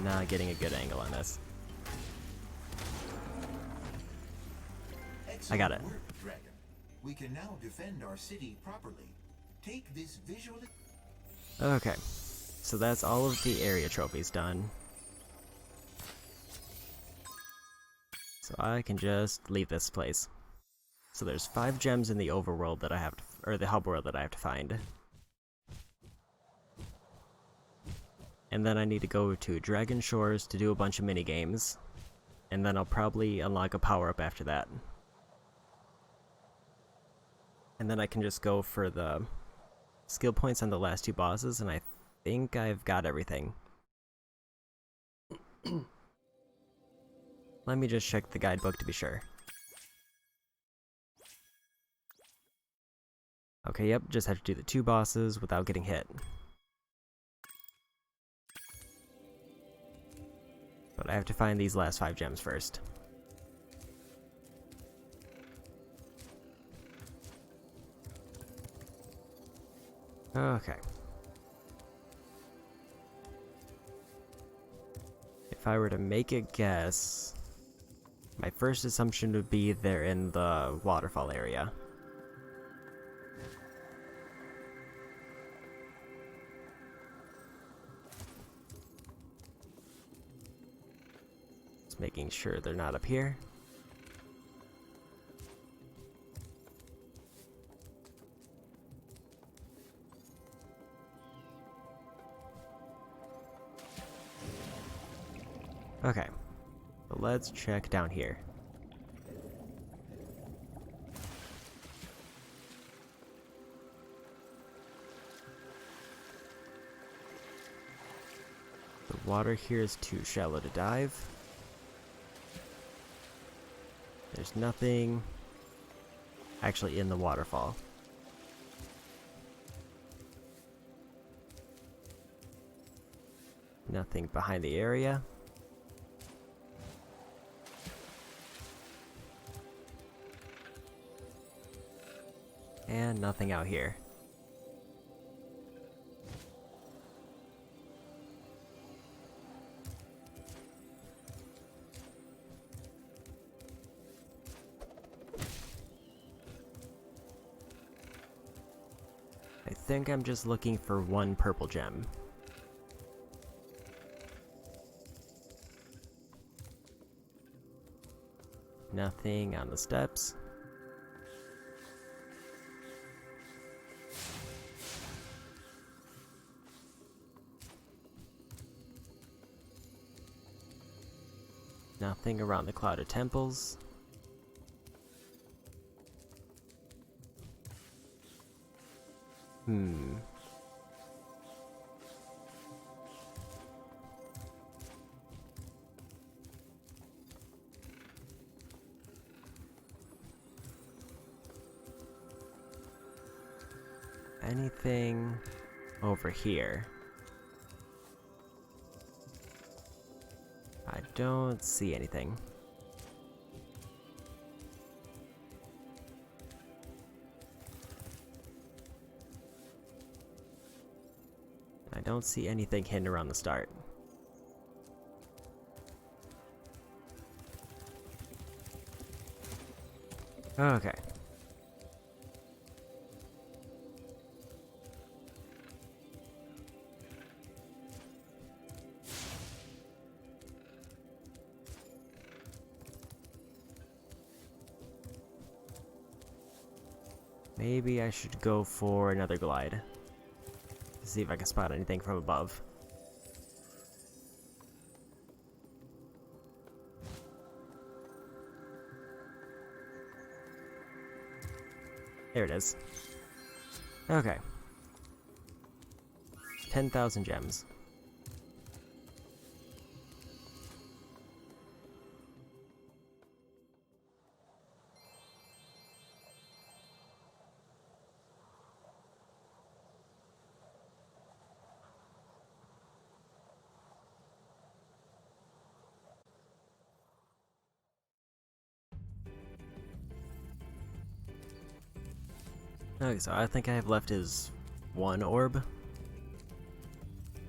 Speaker 1: Not getting a good angle on this. I got it.
Speaker 7: Excellent work, Dragon. We can now defend our city properly. Take this visual...
Speaker 1: Okay, so that's all of the area trophies done. So I can just leave this place. So there's 5 gems in the overworld that I have to, or the hub world that I have to find. And then I need to go to Dragon Shores to do a bunch of mini games. And then I'll probably unlock a power-up after that. And then I can just go for the skill points on the last 2 bosses, and I think I've got everything. Let me just check the guidebook to be sure. Okay, yep, just have to do the 2 bosses without getting hit. But I have to find these last 5 gems first. Okay. If I were to make a guess, my first assumption would be they're in the waterfall area. Just making sure they're not up here. Okay, so let's check down here. The water here is too shallow to dive. There's nothing actually in the waterfall. Nothing behind the area. And nothing out here. I think I'm just looking for 1 purple gem. Nothing on the steps. Nothing around the clouded temples. Anything over here? I don't see anything. I don't see anything hidden around the start. Okay. Maybe I should go for another glide. See if I can spot anything from above. There it is. Okay. 10,000 gems. Okay, so I think I have left is 1 orb.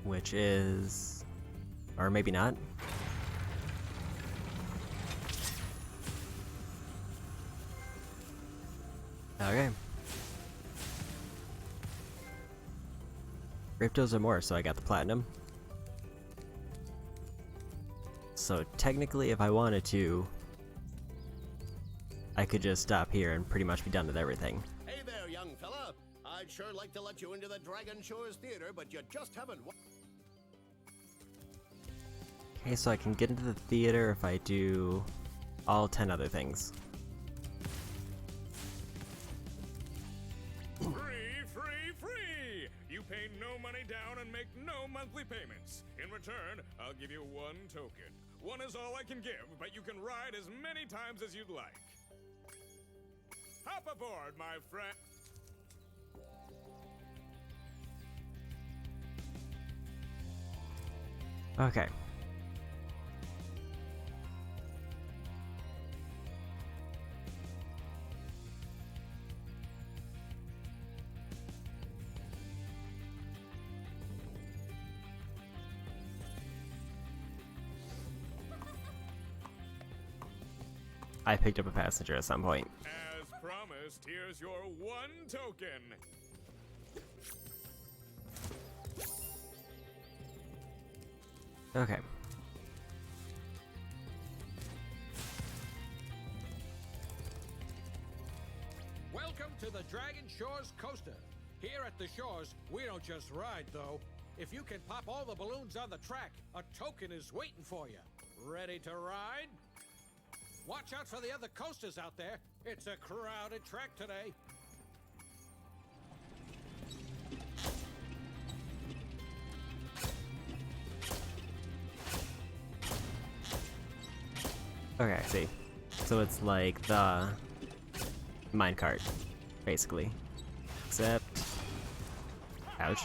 Speaker 1: Which is... or maybe not. Okay. Cryptos or more, so I got the platinum. So technically, if I wanted to, I could just stop here and pretty much be done with everything.
Speaker 4: Hey there, young fella. I'd sure like to let you into the Dragon Shores Theater, but you just haven't.
Speaker 1: Okay, so I can get into the theater if I do all 10 other things.
Speaker 9: Free, free, free! You pay no money down and make no monthly payments. In return, I'll give you 1 token. 1 is all I can give, but you can ride as many times as you'd like. Hop aboard, my friend.
Speaker 1: Okay. I picked up a passenger at some point.
Speaker 9: As promised, here's your 1 token.
Speaker 1: Okay.
Speaker 10: Welcome to the Dragon Shores Coaster. Here at the shores, we don't just ride, though. If you can pop all the balloons on the track, a token is waiting for you. Ready to ride? Watch out for the other coasters out there. It's a crowded track today.
Speaker 1: Okay, I see. So it's like the minecart, basically. Except... Ouch.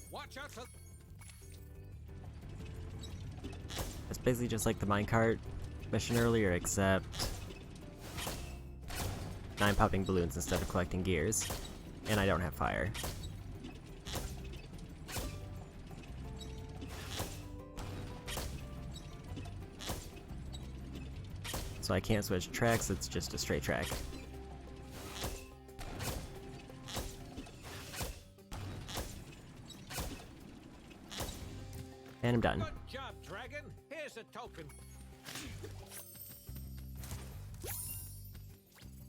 Speaker 10: Watch out for...
Speaker 1: It's basically just like the minecart mission earlier, except... I'm popping balloons instead of collecting gears. And I don't have fire. So I can't switch tracks, it's just a straight track. And I'm done.
Speaker 10: Good job, Dragon. Here's a token.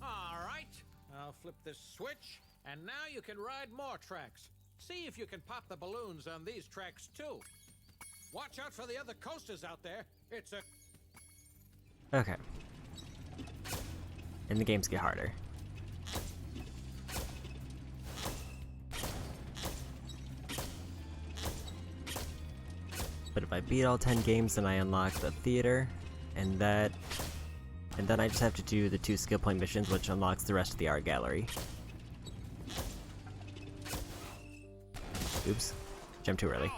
Speaker 10: All right. I'll flip this switch, and now you can ride more tracks. See if you can pop the balloons on these tracks, too. Watch out for the other coasters out there. It's a...
Speaker 1: Okay. And the games get harder. But if I beat all 10 games, then I unlock the theater, and then I just have to do the 2 skill point missions, which unlocks the rest of the art gallery. Oops. Jumped too early.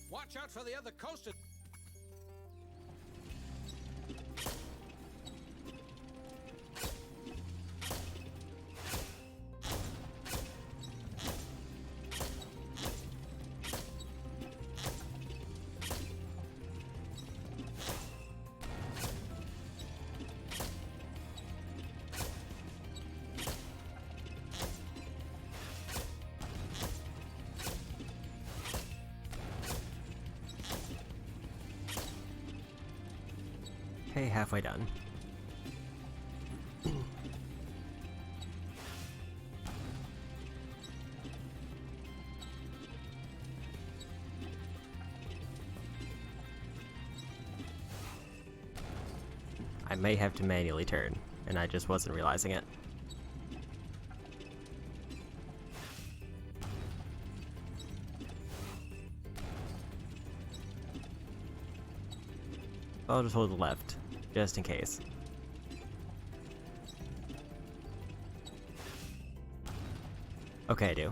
Speaker 10: Watch out for the other coasters.
Speaker 1: Okay, halfway done. I may have to manually turn, and I just wasn't realizing it. I'll just hold the left, just in case. Okay, I do.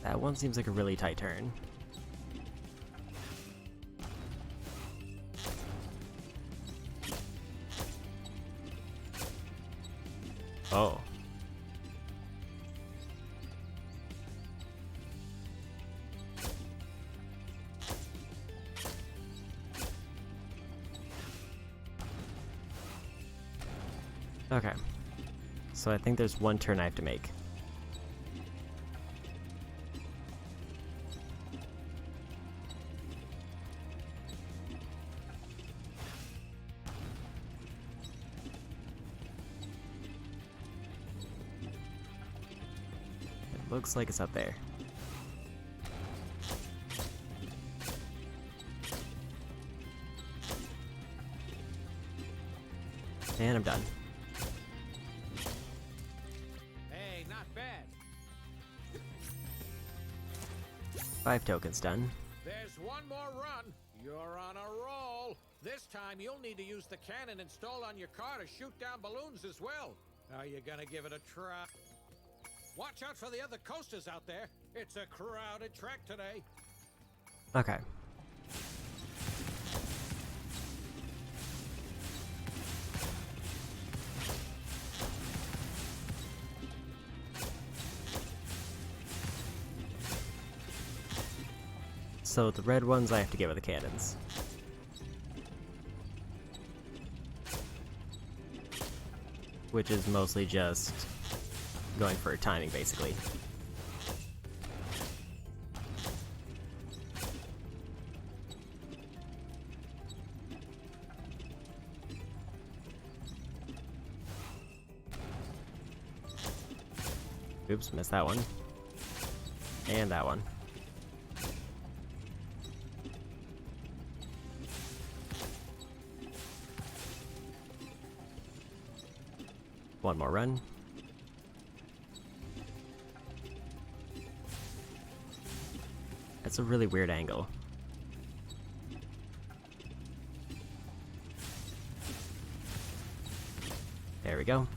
Speaker 1: That one seems like a really tight turn. Oh. Okay. So I think there's one turn I have to make. looks like it's up there. And I'm done.
Speaker 10: Hey, not bad.
Speaker 1: 5 tokens done.
Speaker 10: There's one more run. You're on a roll. This time you'll need to use the cannon installed on your car to shoot down balloons as well. Are you gonna give it a try? Watch out for the other coasters out there. It's a crowded track today.
Speaker 1: Okay. So the red ones I have to get with the cannons. Which is mostly just going for timing, basically. Oops, missed that one. And that one. One more run. That's a really weird angle. There we go.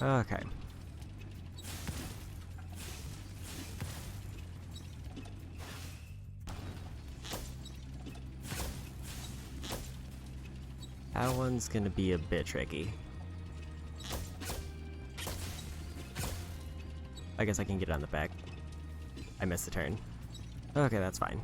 Speaker 1: Okay. That one's gonna be a bit tricky. I guess I can get on the back. I missed the turn. Okay, that's fine.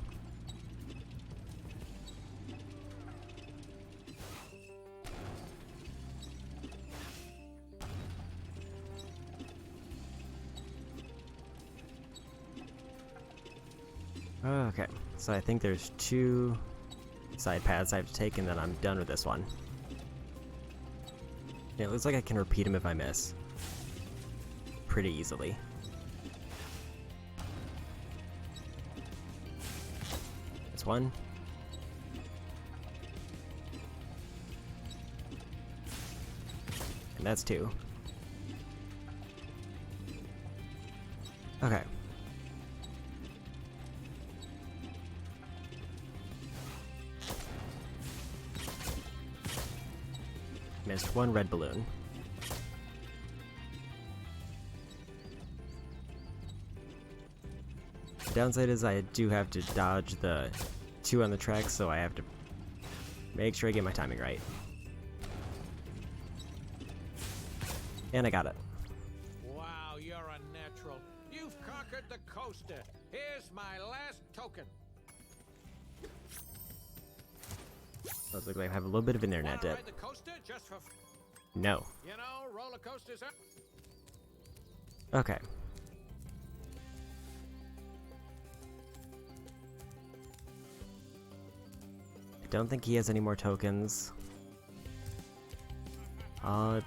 Speaker 1: Okay, so I think there's 2 side paths I have to take, and then I'm done with this one. Yeah, it looks like I can repeat them if I miss. Pretty easily. That's 1. And that's 2. Okay. Missed 1 red balloon. The downside is I do have to dodge the 2 on the track, so I have to make sure I get my timing right. And I got it.
Speaker 10: Wow, you're a natural. You've conquered the coaster. Here's my last token.
Speaker 1: Looks like I have a little bit of internet
Speaker 10: Wanna
Speaker 1: dip.
Speaker 10: ride the coaster just for
Speaker 1: No.
Speaker 10: you know, roller coasters are...
Speaker 1: Okay. I don't think he has any more tokens.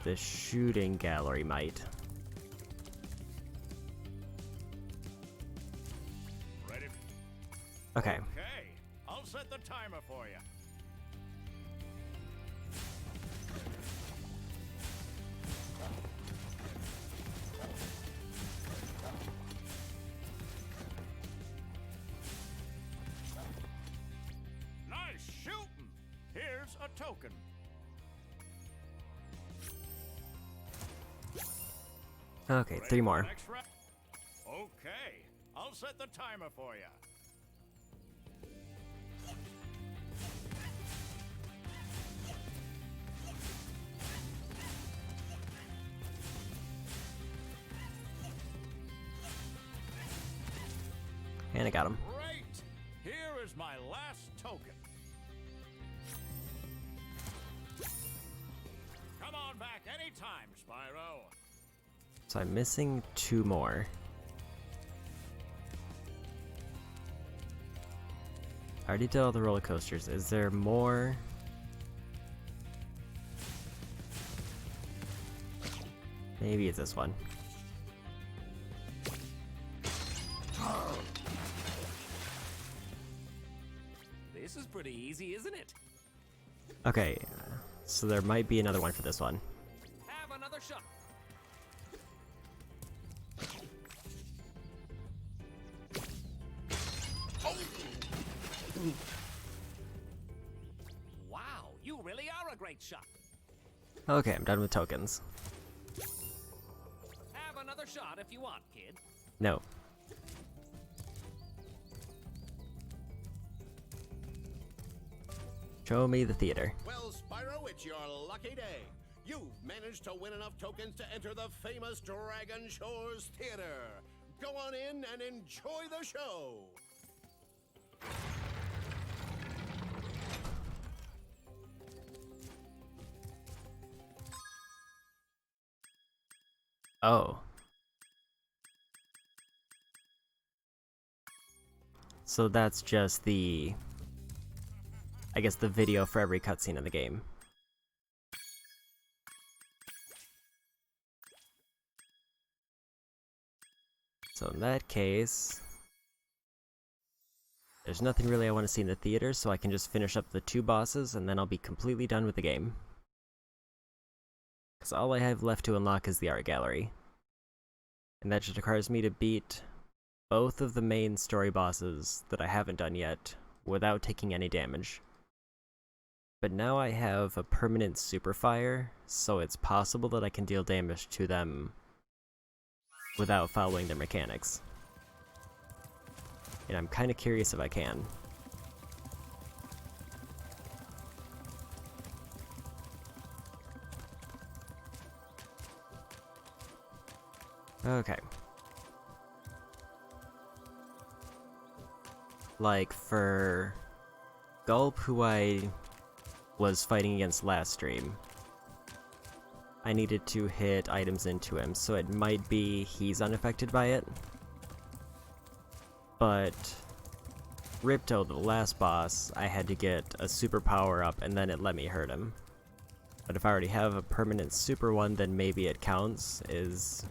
Speaker 1: The shooting gallery might.
Speaker 9: Ready?
Speaker 1: Okay.
Speaker 9: Okay, I'll set the timer for you. Nice shooting! Here's a token.
Speaker 1: Okay,
Speaker 9: Ready
Speaker 1: 3
Speaker 9: for
Speaker 1: more.
Speaker 9: the next round? Okay, I'll set the timer for you.
Speaker 1: And I got him.
Speaker 9: Great! Here is my last token. Come on back anytime, Spyro.
Speaker 1: So I'm missing 2 more. I already did all the roller coasters. Is there more? Maybe it's this one.
Speaker 11: This is pretty easy, isn't it?
Speaker 1: Okay, so there might be another one for this one.
Speaker 11: Have another shot. Wow, you really are a great shot.
Speaker 1: Okay, I'm done with tokens.
Speaker 11: Have another shot if you want, kid.
Speaker 1: No. Show me the theater.
Speaker 4: Well, Spyro, it's your lucky day. You've managed to win enough tokens to enter the famous Dragon Shores Theater. Go on in and enjoy the show.
Speaker 1: Oh. So that's just the... I guess the video for every cutscene in the game. So in that case... there's nothing really I want to see in the theater, so I can just finish up the 2 bosses and then I'll be completely done with the game. Because all I have left to unlock is the art gallery. And that just requires me to beat both of the main story bosses that I haven't done yet without taking any damage. But now I have a permanent super fire, so it's possible that I can deal damage to them without following their mechanics. And I'm kinda curious if I can. Okay. Like for Gulp, who I was fighting against last stream, I needed to hit items into him, so it might be he's unaffected by it. But Ripto, the last boss, I had to get a super power up and then it let me hurt him. But if I already have a permanent super one, then maybe it counts as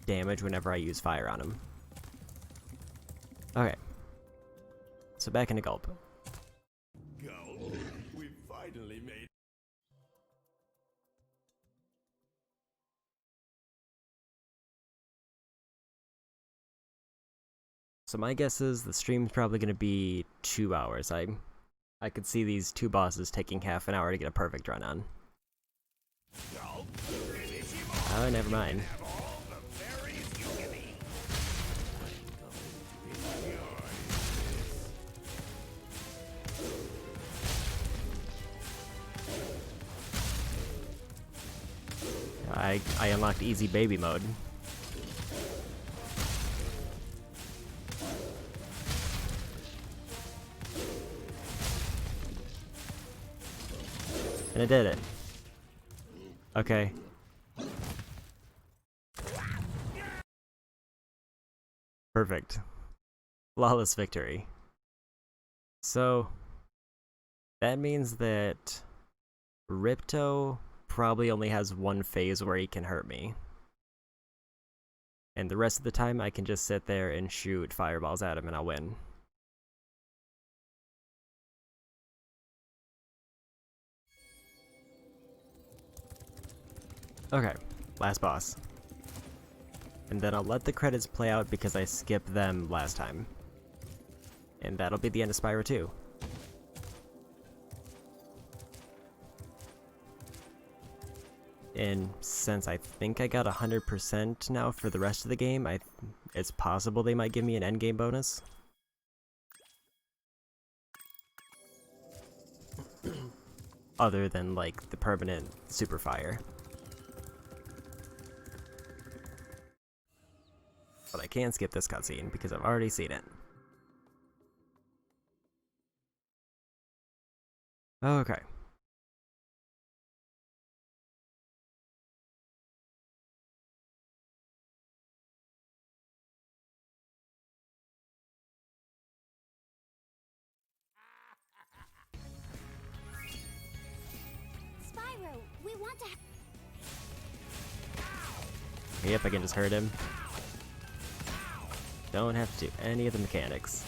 Speaker 1: damage whenever I use fire on him. Okay. So back into Gulp.
Speaker 4: Gulp, we finally made.
Speaker 1: So my guess is the stream's probably going to be 2 hours. I could see these 2 bosses taking half an hour to get a perfect run on. Oh, never mind. I unlocked easy baby mode. And I did it. Okay. Perfect. Flawless victory. So, that means that Ripto probably only has one phase where he can hurt me. And the rest of the time I can just sit there and shoot fireballs at him and I'll win. Okay, last boss. And then I'll let the credits play out because I skipped them last time. And that'll be the end of Spyro 2. And since I think I got 100% now for the rest of the game, it's possible they might give me an endgame bonus. Other than, like, the permanent super fire. But I can't skip this cutscene because I've already seen it. Okay.
Speaker 12: Spyro, we want to.
Speaker 1: Yep, I can just hurt him. Don't have to do any of the mechanics.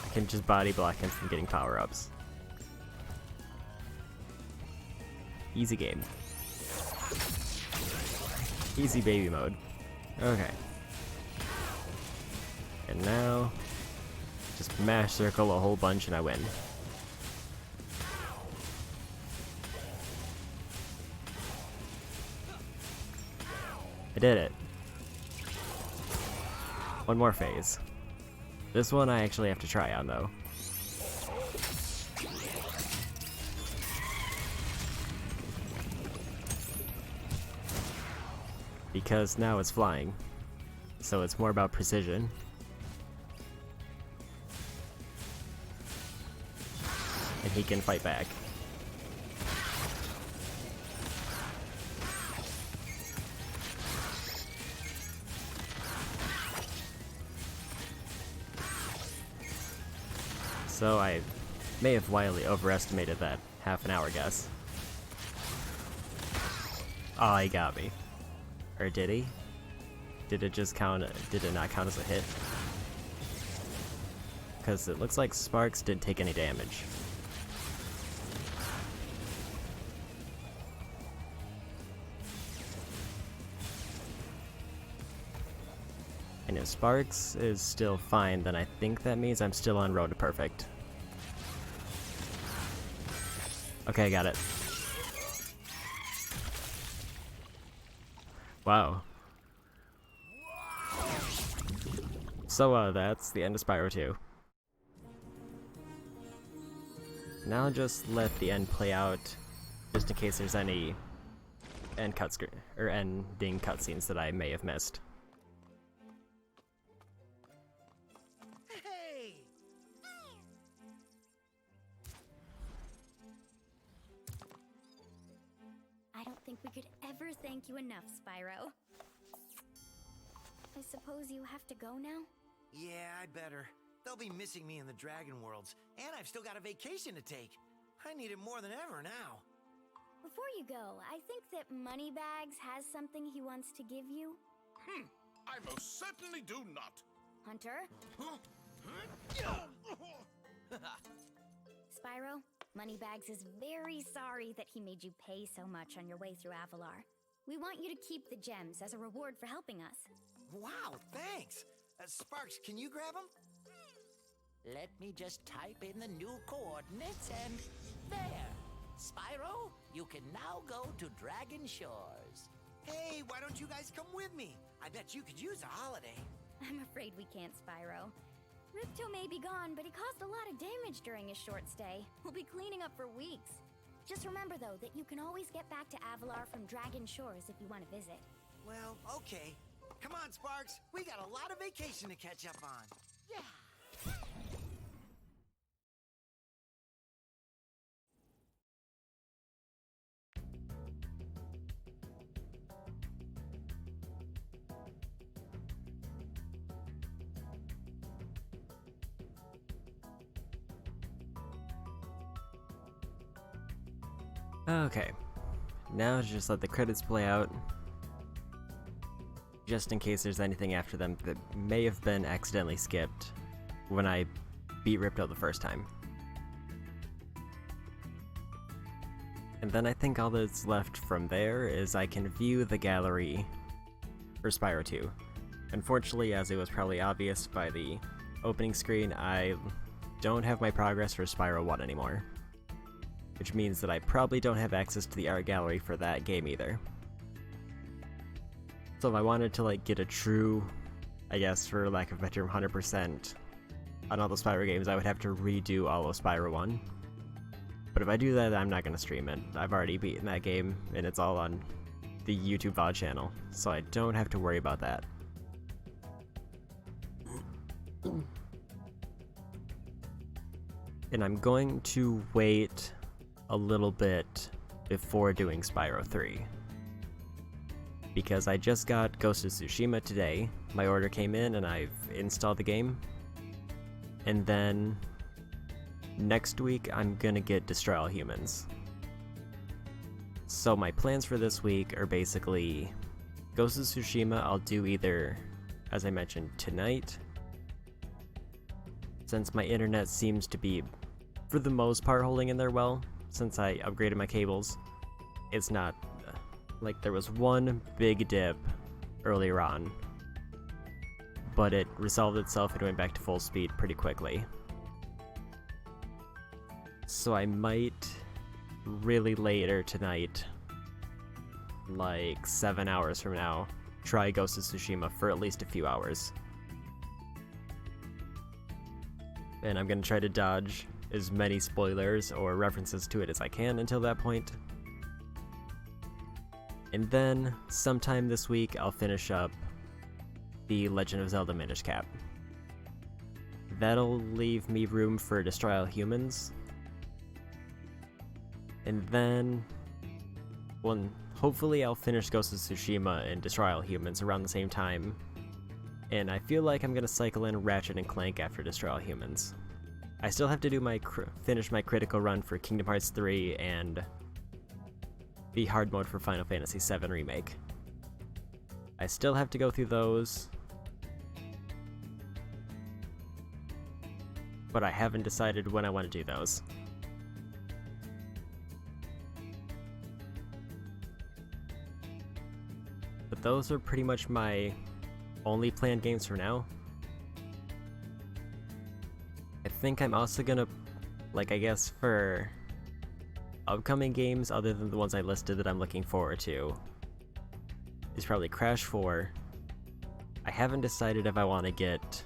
Speaker 1: I can just body block him from getting power-ups. Easy game. Easy baby mode. Okay. And now, just mash circle a whole bunch and I win. I did it. One more phase. This one I actually have to try on though. Because now it's flying. So it's more about precision. And he can fight back. So I may have wildly overestimated that half an hour guess. Oh, he got me. Or did he? Did it just count? Did it not count as a hit? Because it looks like Sparks didn't take any damage. And if Sparks is still fine, then I think that means I'm still on road to perfect. Okay, I got it. Wow. So, that's the end of Spyro 2. Now just let the end play out, just in case there's any ending cutscenes that I may have missed.
Speaker 5: Hey!
Speaker 12: I don't think we could ever thank you enough, Spyro. I suppose you have to go now?
Speaker 5: Yeah, I better. They'll be missing me in the Dragon Worlds, and I've still got a vacation to take. I need it more than ever now.
Speaker 12: Before you go, I think that Moneybags has something he wants to give you.
Speaker 4: I most certainly do not.
Speaker 12: Hunter? Spyro, Moneybags is very sorry that he made you pay so much on your way through Avalar. We want you to keep the gems as a reward for helping us.
Speaker 5: Wow, thanks! Sparks, can you grab them?
Speaker 3: Let me just type in the new coordinates and there. Spyro, you can now go to Dragon Shores.
Speaker 5: Hey, why don't you guys come with me? I bet you could use a holiday.
Speaker 12: I'm afraid we can't, Spyro. Ripto may be gone, but he caused a lot of damage during his short stay. We'll be cleaning up for weeks. Just remember, though, that you can always get back to Avalar from Dragon Shores if you want to visit.
Speaker 5: Well, okay. Come on, Sparks. We got a lot of vacation to catch up on.
Speaker 3: Yeah.
Speaker 1: Okay. Now just let the credits play out. Just in case there's anything after them that may have been accidentally skipped when I beat Ripto the first time. And then I think all that's left from there is I can view the gallery for Spyro 2. Unfortunately, as it was probably obvious by the opening screen, I don't have my progress for Spyro 1 anymore. Which means that I probably don't have access to the art gallery for that game either. So if I wanted to get a true, I guess for lack of a better term, 100% on all the Spyro games, I would have to redo all of Spyro 1. But if I do that, I'm not going to stream it. I've already beaten that game, and it's all on the YouTube VOD channel, so I don't have to worry about that. And I'm going to wait a little bit before doing Spyro 3. Because I just got Ghost of Tsushima today. My order came in and I've installed the game. And then next week I'm gonna get Destroy All Humans. So my plans for this week are basically Ghost of Tsushima I'll do either, as I mentioned, tonight, since my internet seems to be, for the most part, holding in there well, since I upgraded my cables. It's not, like, there was one big dip earlier on, but it resolved itself and went back to full speed pretty quickly. So I might really later tonight, like 7 hours from now, try Ghost of Tsushima for at least a few hours. And I'm gonna try to dodge as many spoilers or references to it as I can until that point. And then, sometime this week, I'll finish up the Legend of Zelda Minish Cap. That'll leave me room for Destroy All Humans. And then, hopefully I'll finish Ghost of Tsushima and Destroy All Humans around the same time. And I feel like I'm gonna cycle in Ratchet and Clank after Destroy All Humans. I still have to do finish my critical run for Kingdom Hearts 3 and the hard mode for Final Fantasy VII Remake. I still have to go through those, but I haven't decided when I want to do those. But those are pretty much my only planned games for now. I think I'm also gonna, like, I guess for upcoming games other than the ones I listed that I'm looking forward to, is probably Crash 4. I haven't decided if I want to get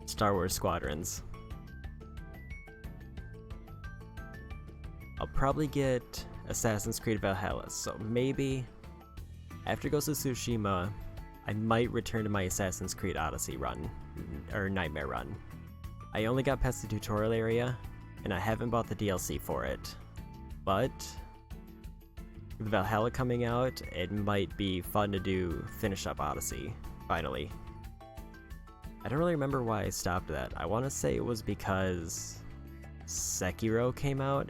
Speaker 1: Star Wars Squadrons. I'll probably get Assassin's Creed Valhalla, so maybe after Ghost of Tsushima, I might return to my Assassin's Creed Odyssey run, or Nightmare run. I only got past the tutorial area, and I haven't bought the DLC for it, but with Valhalla coming out, it might be fun to finish up Odyssey, finally. I don't really remember why I stopped that. I want to say it was because Sekiro came out,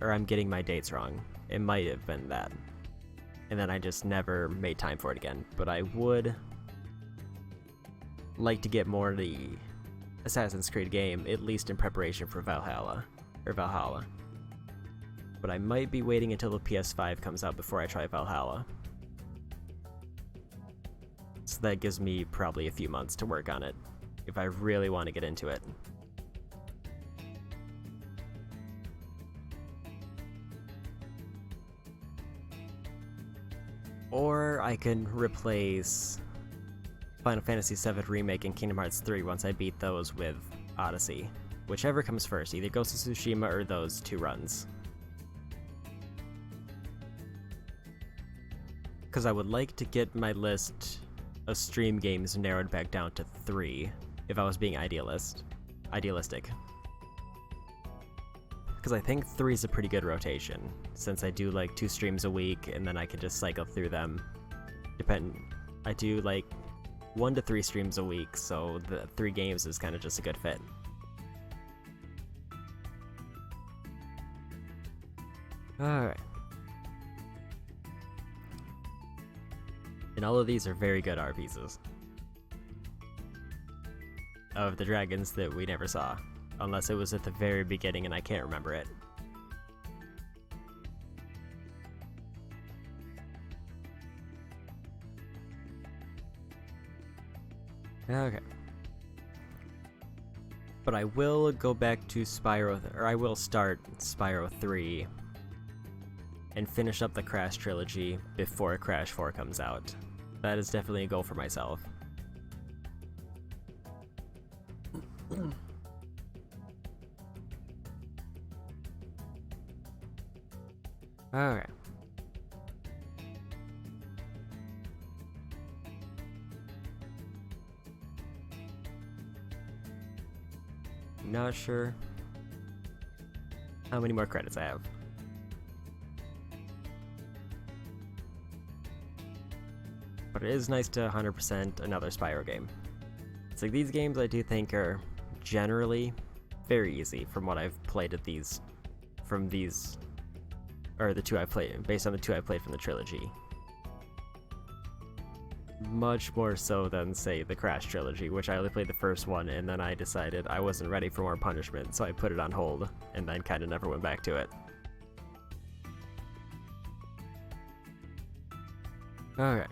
Speaker 1: or I'm getting my dates wrong. It might have been that. And then I just never made time for it again. But I would like to get more of the Assassin's Creed game, at least in preparation for Valhalla. But I might be waiting until the PS5 comes out before I try Valhalla. So that gives me probably a few months to work on it, if I really want to get into it. Or I can replace Final Fantasy VII Remake and Kingdom Hearts 3 once I beat those with Odyssey. Whichever comes first, either Ghost of Tsushima or those two runs. Because I would like to get my list of stream games narrowed back down to 3, if I was being idealistic. Because I think 3 is a pretty good rotation, since I do like 2 streams a week, and then I can just cycle through them. I do like 1 to 3 streams a week, so the 3 games is kind of just a good fit. Alright. And all of these are very good art pieces of the dragons that we never saw. Unless it was at the very beginning and I can't remember it. Okay. But I will go back to I will start Spyro 3 and finish up the Crash trilogy before Crash 4 comes out. That is definitely a goal for myself. Alright. Not sure how many more credits I have. But it is nice to 100% another Spyro game. It's like these games I do think are generally very easy from what I've played at these or the two I played, based on the two I played from the trilogy. Much more so than, say, the Crash trilogy, which I only played the first one, and then I decided I wasn't ready for more punishment, so I put it on hold, and then kind of never went back to it. Okay.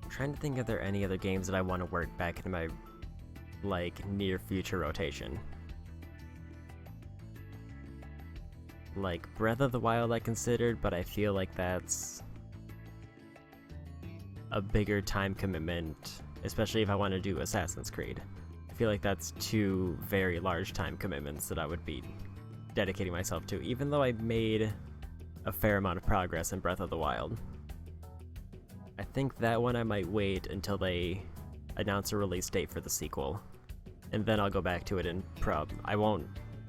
Speaker 1: Trying to think if there are any other games that I want to work back into my, like, near future rotation. Like, Breath of the Wild I considered, but I feel like that's a bigger time commitment, especially if I want to do Assassin's Creed. I feel like that's two very large time commitments that I would be dedicating myself to, even though I made a fair amount of progress in Breath of the Wild. I think that one I might wait until they announce a release date for the sequel, and then I'll go back to it and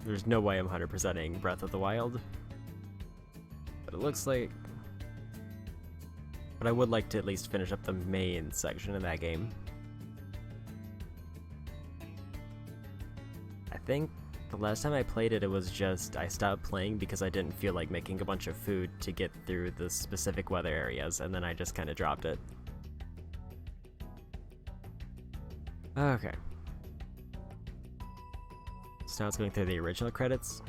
Speaker 1: there's no way I'm 100%ing Breath of the Wild, but it looks like, but I would like to at least finish up the main section of that game. I think the last time I played it, it was just I stopped playing because I didn't feel like making a bunch of food to get through the specific weather areas, and then I just kind of dropped it. Okay. So now it's going through the original credits.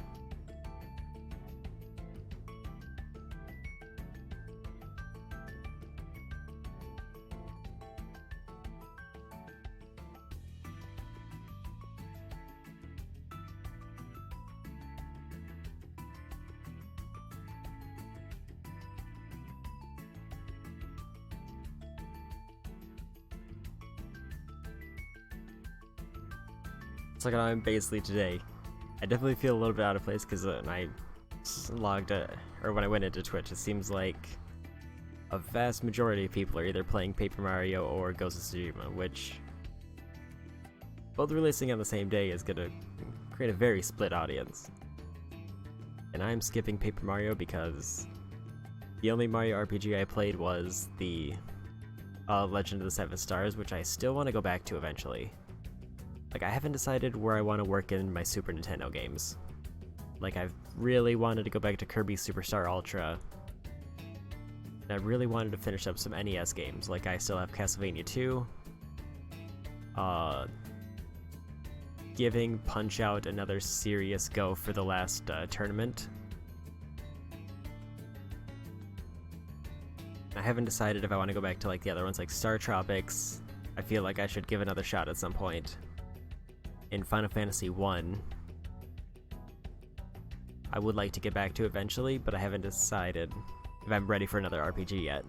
Speaker 1: It's like I'm basically today. I definitely feel a little bit out of place because when I logged, or when I went into Twitch, it seems like a vast majority of people are either playing Paper Mario or Ghost of Tsushima, which both releasing on the same day is gonna create a very split audience. And I'm skipping Paper Mario because the only Mario RPG I played was the Legend of the Seven Stars, which I still want to go back to eventually. Like, I haven't decided where I want to work in my Super Nintendo games. Like, I've really wanted to go back to Kirby Superstar Ultra. And I really wanted to finish up some NES games. Like, I still have Castlevania 2. Giving Punch-Out another serious go for the last tournament. I haven't decided if I want to go back to, like, the other ones, like Star Tropics. I feel like I should give another shot at some point. In Final Fantasy 1, I would like to get back to eventually, but I haven't decided if I'm ready for another RPG yet.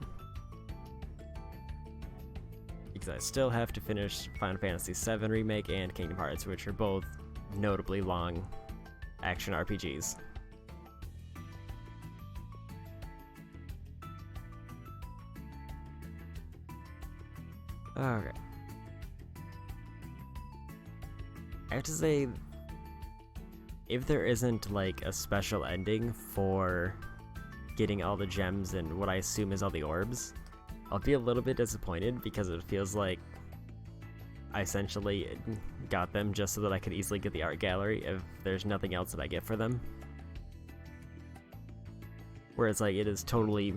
Speaker 1: Because I still have to finish Final Fantasy 7 Remake and Kingdom Hearts, which are both notably long action RPGs. Okay. I have to say, if there isn't like a special ending for getting all the gems and what I assume is all the orbs, I'll be a little bit disappointed because it feels like I essentially got them just so that I could easily get the art gallery if there's nothing else that I get for them. Whereas like it is totally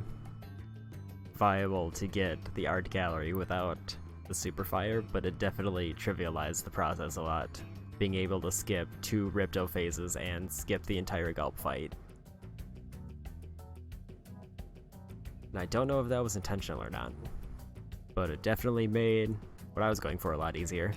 Speaker 1: viable to get the art gallery without the super fire, but it definitely trivialized the process a lot. Being able to skip 2 Ripto phases and skip the entire Gulp fight. And I don't know if that was intentional or not, but it definitely made what I was going for a lot easier.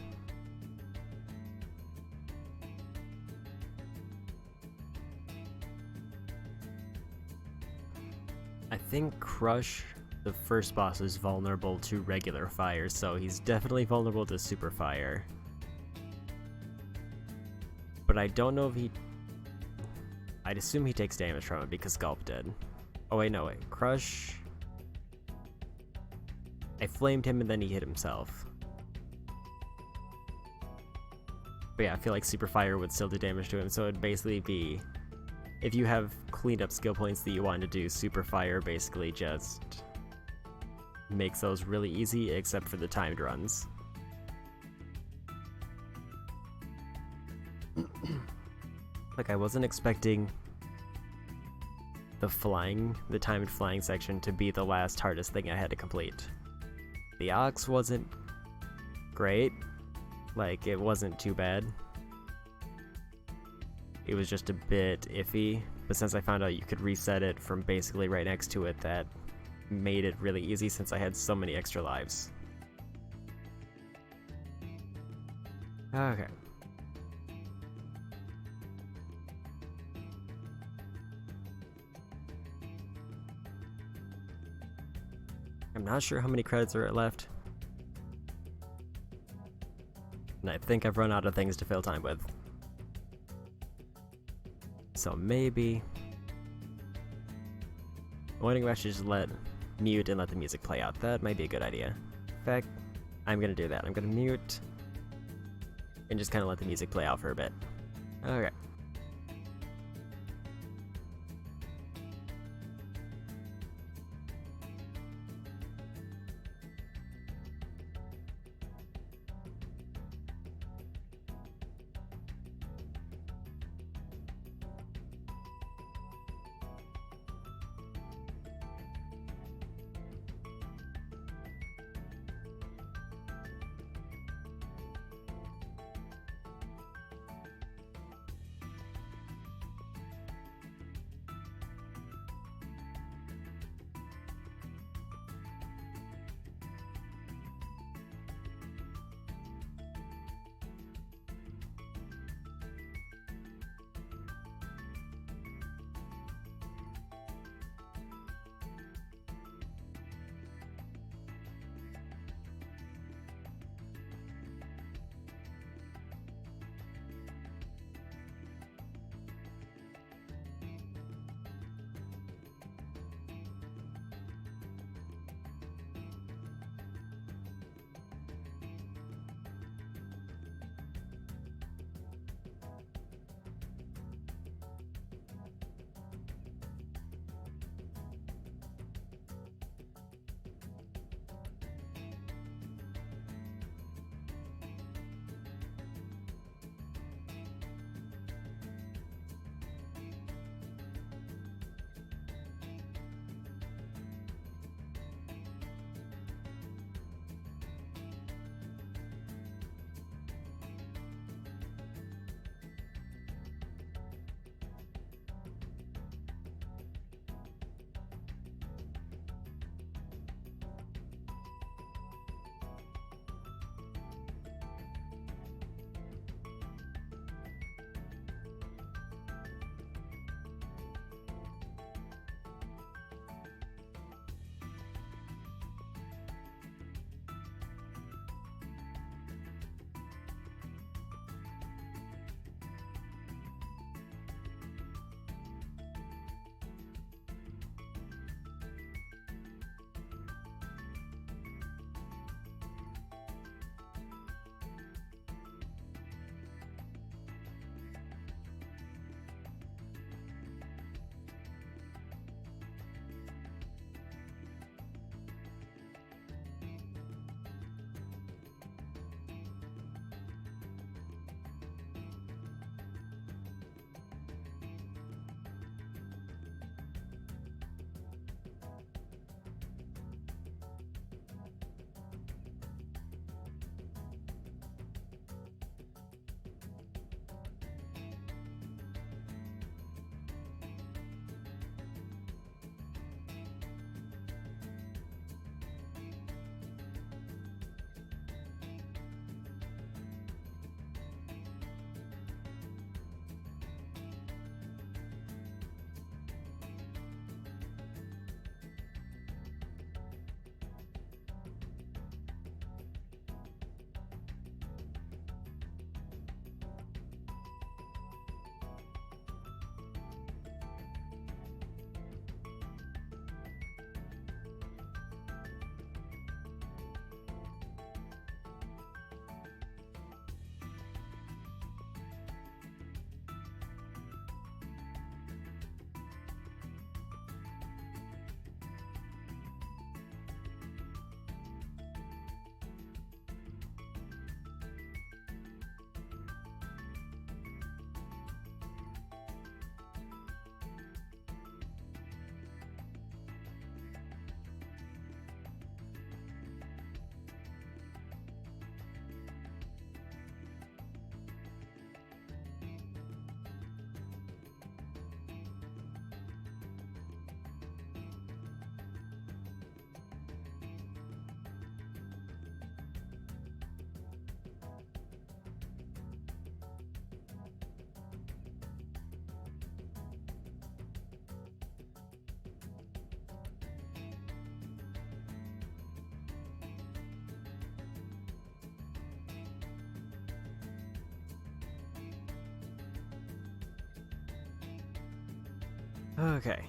Speaker 1: I think Crush, the first boss, is vulnerable to regular fire, so he's definitely vulnerable to super fire. But I don't know if I'd assume he takes damage from it because Gulp did. Oh wait, no wait. Crush... I flamed him and then he hit himself. But yeah, I feel like Super Fire would still do damage to him, so it'd basically be if you have cleanup skill points that you want to do, Super Fire basically just makes those really easy, except for the timed runs. Like, I wasn't expecting the timed flying section to be the last hardest thing I had to complete. The Ox wasn't great. Like, it wasn't too bad. It was just a bit iffy, but since I found out you could reset it from basically right next to it, that made it really easy since I had so many extra lives. Okay. I'm not sure how many credits are left. And I think I've run out of things to fill time with. So maybe I think I should just mute and let the music play out. That might be a good idea. In fact, I'm gonna do that. I'm gonna mute and just kind of let the music play out for a bit. Okay. Okay,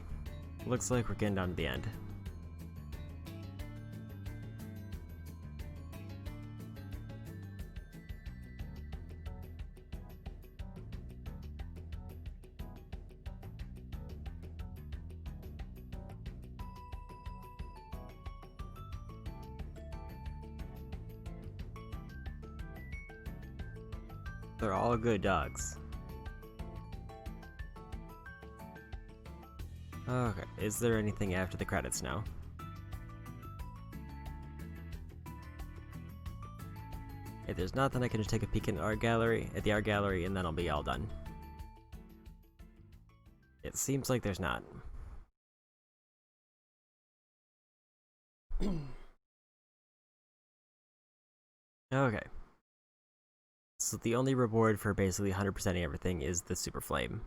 Speaker 1: looks like we're getting down to the end. They're all good dogs. Okay, is there anything after the credits now? If there's nothing, I can just take a peek at the art gallery, and then I'll be all done. It seems like there's not. Okay. So the only reward for basically 100%ing everything is the Super Flame.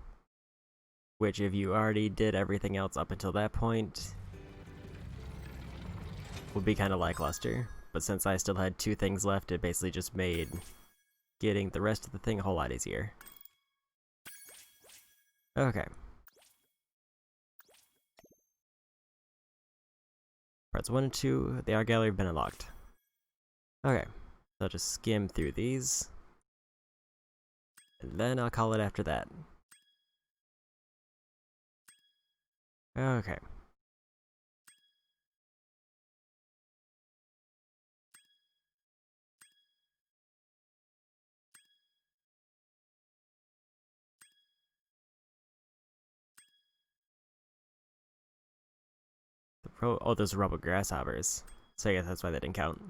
Speaker 1: Which, if you already did everything else up until that point, would be kind of lackluster. But since I still had 2 things left, it basically just made getting the rest of the thing a whole lot easier. Okay. Parts 1 and 2, the art gallery have been unlocked. Okay, so I'll just skim through these. And then I'll call it after that. Okay. Oh, those are rubber grasshoppers. So I guess that's why they didn't count.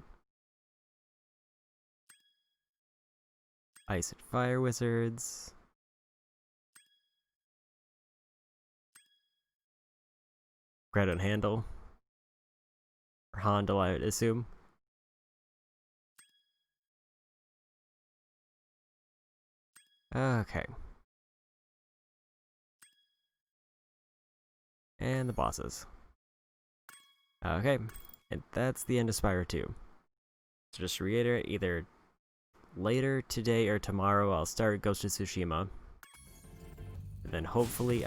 Speaker 1: Ice and Fire Wizards. Greta and Handle. Or Handle, I would assume. Okay. And the bosses. Okay, and that's the end of Spyro 2. So just to reiterate, either later today or tomorrow I'll start Ghost of Tsushima. And then hopefully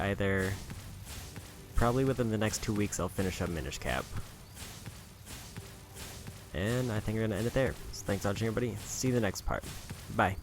Speaker 1: probably within the next 2 weeks I'll finish up Minish Cap. And I think we're gonna end it there. So thanks for watching everybody, see you in the next part. Bye.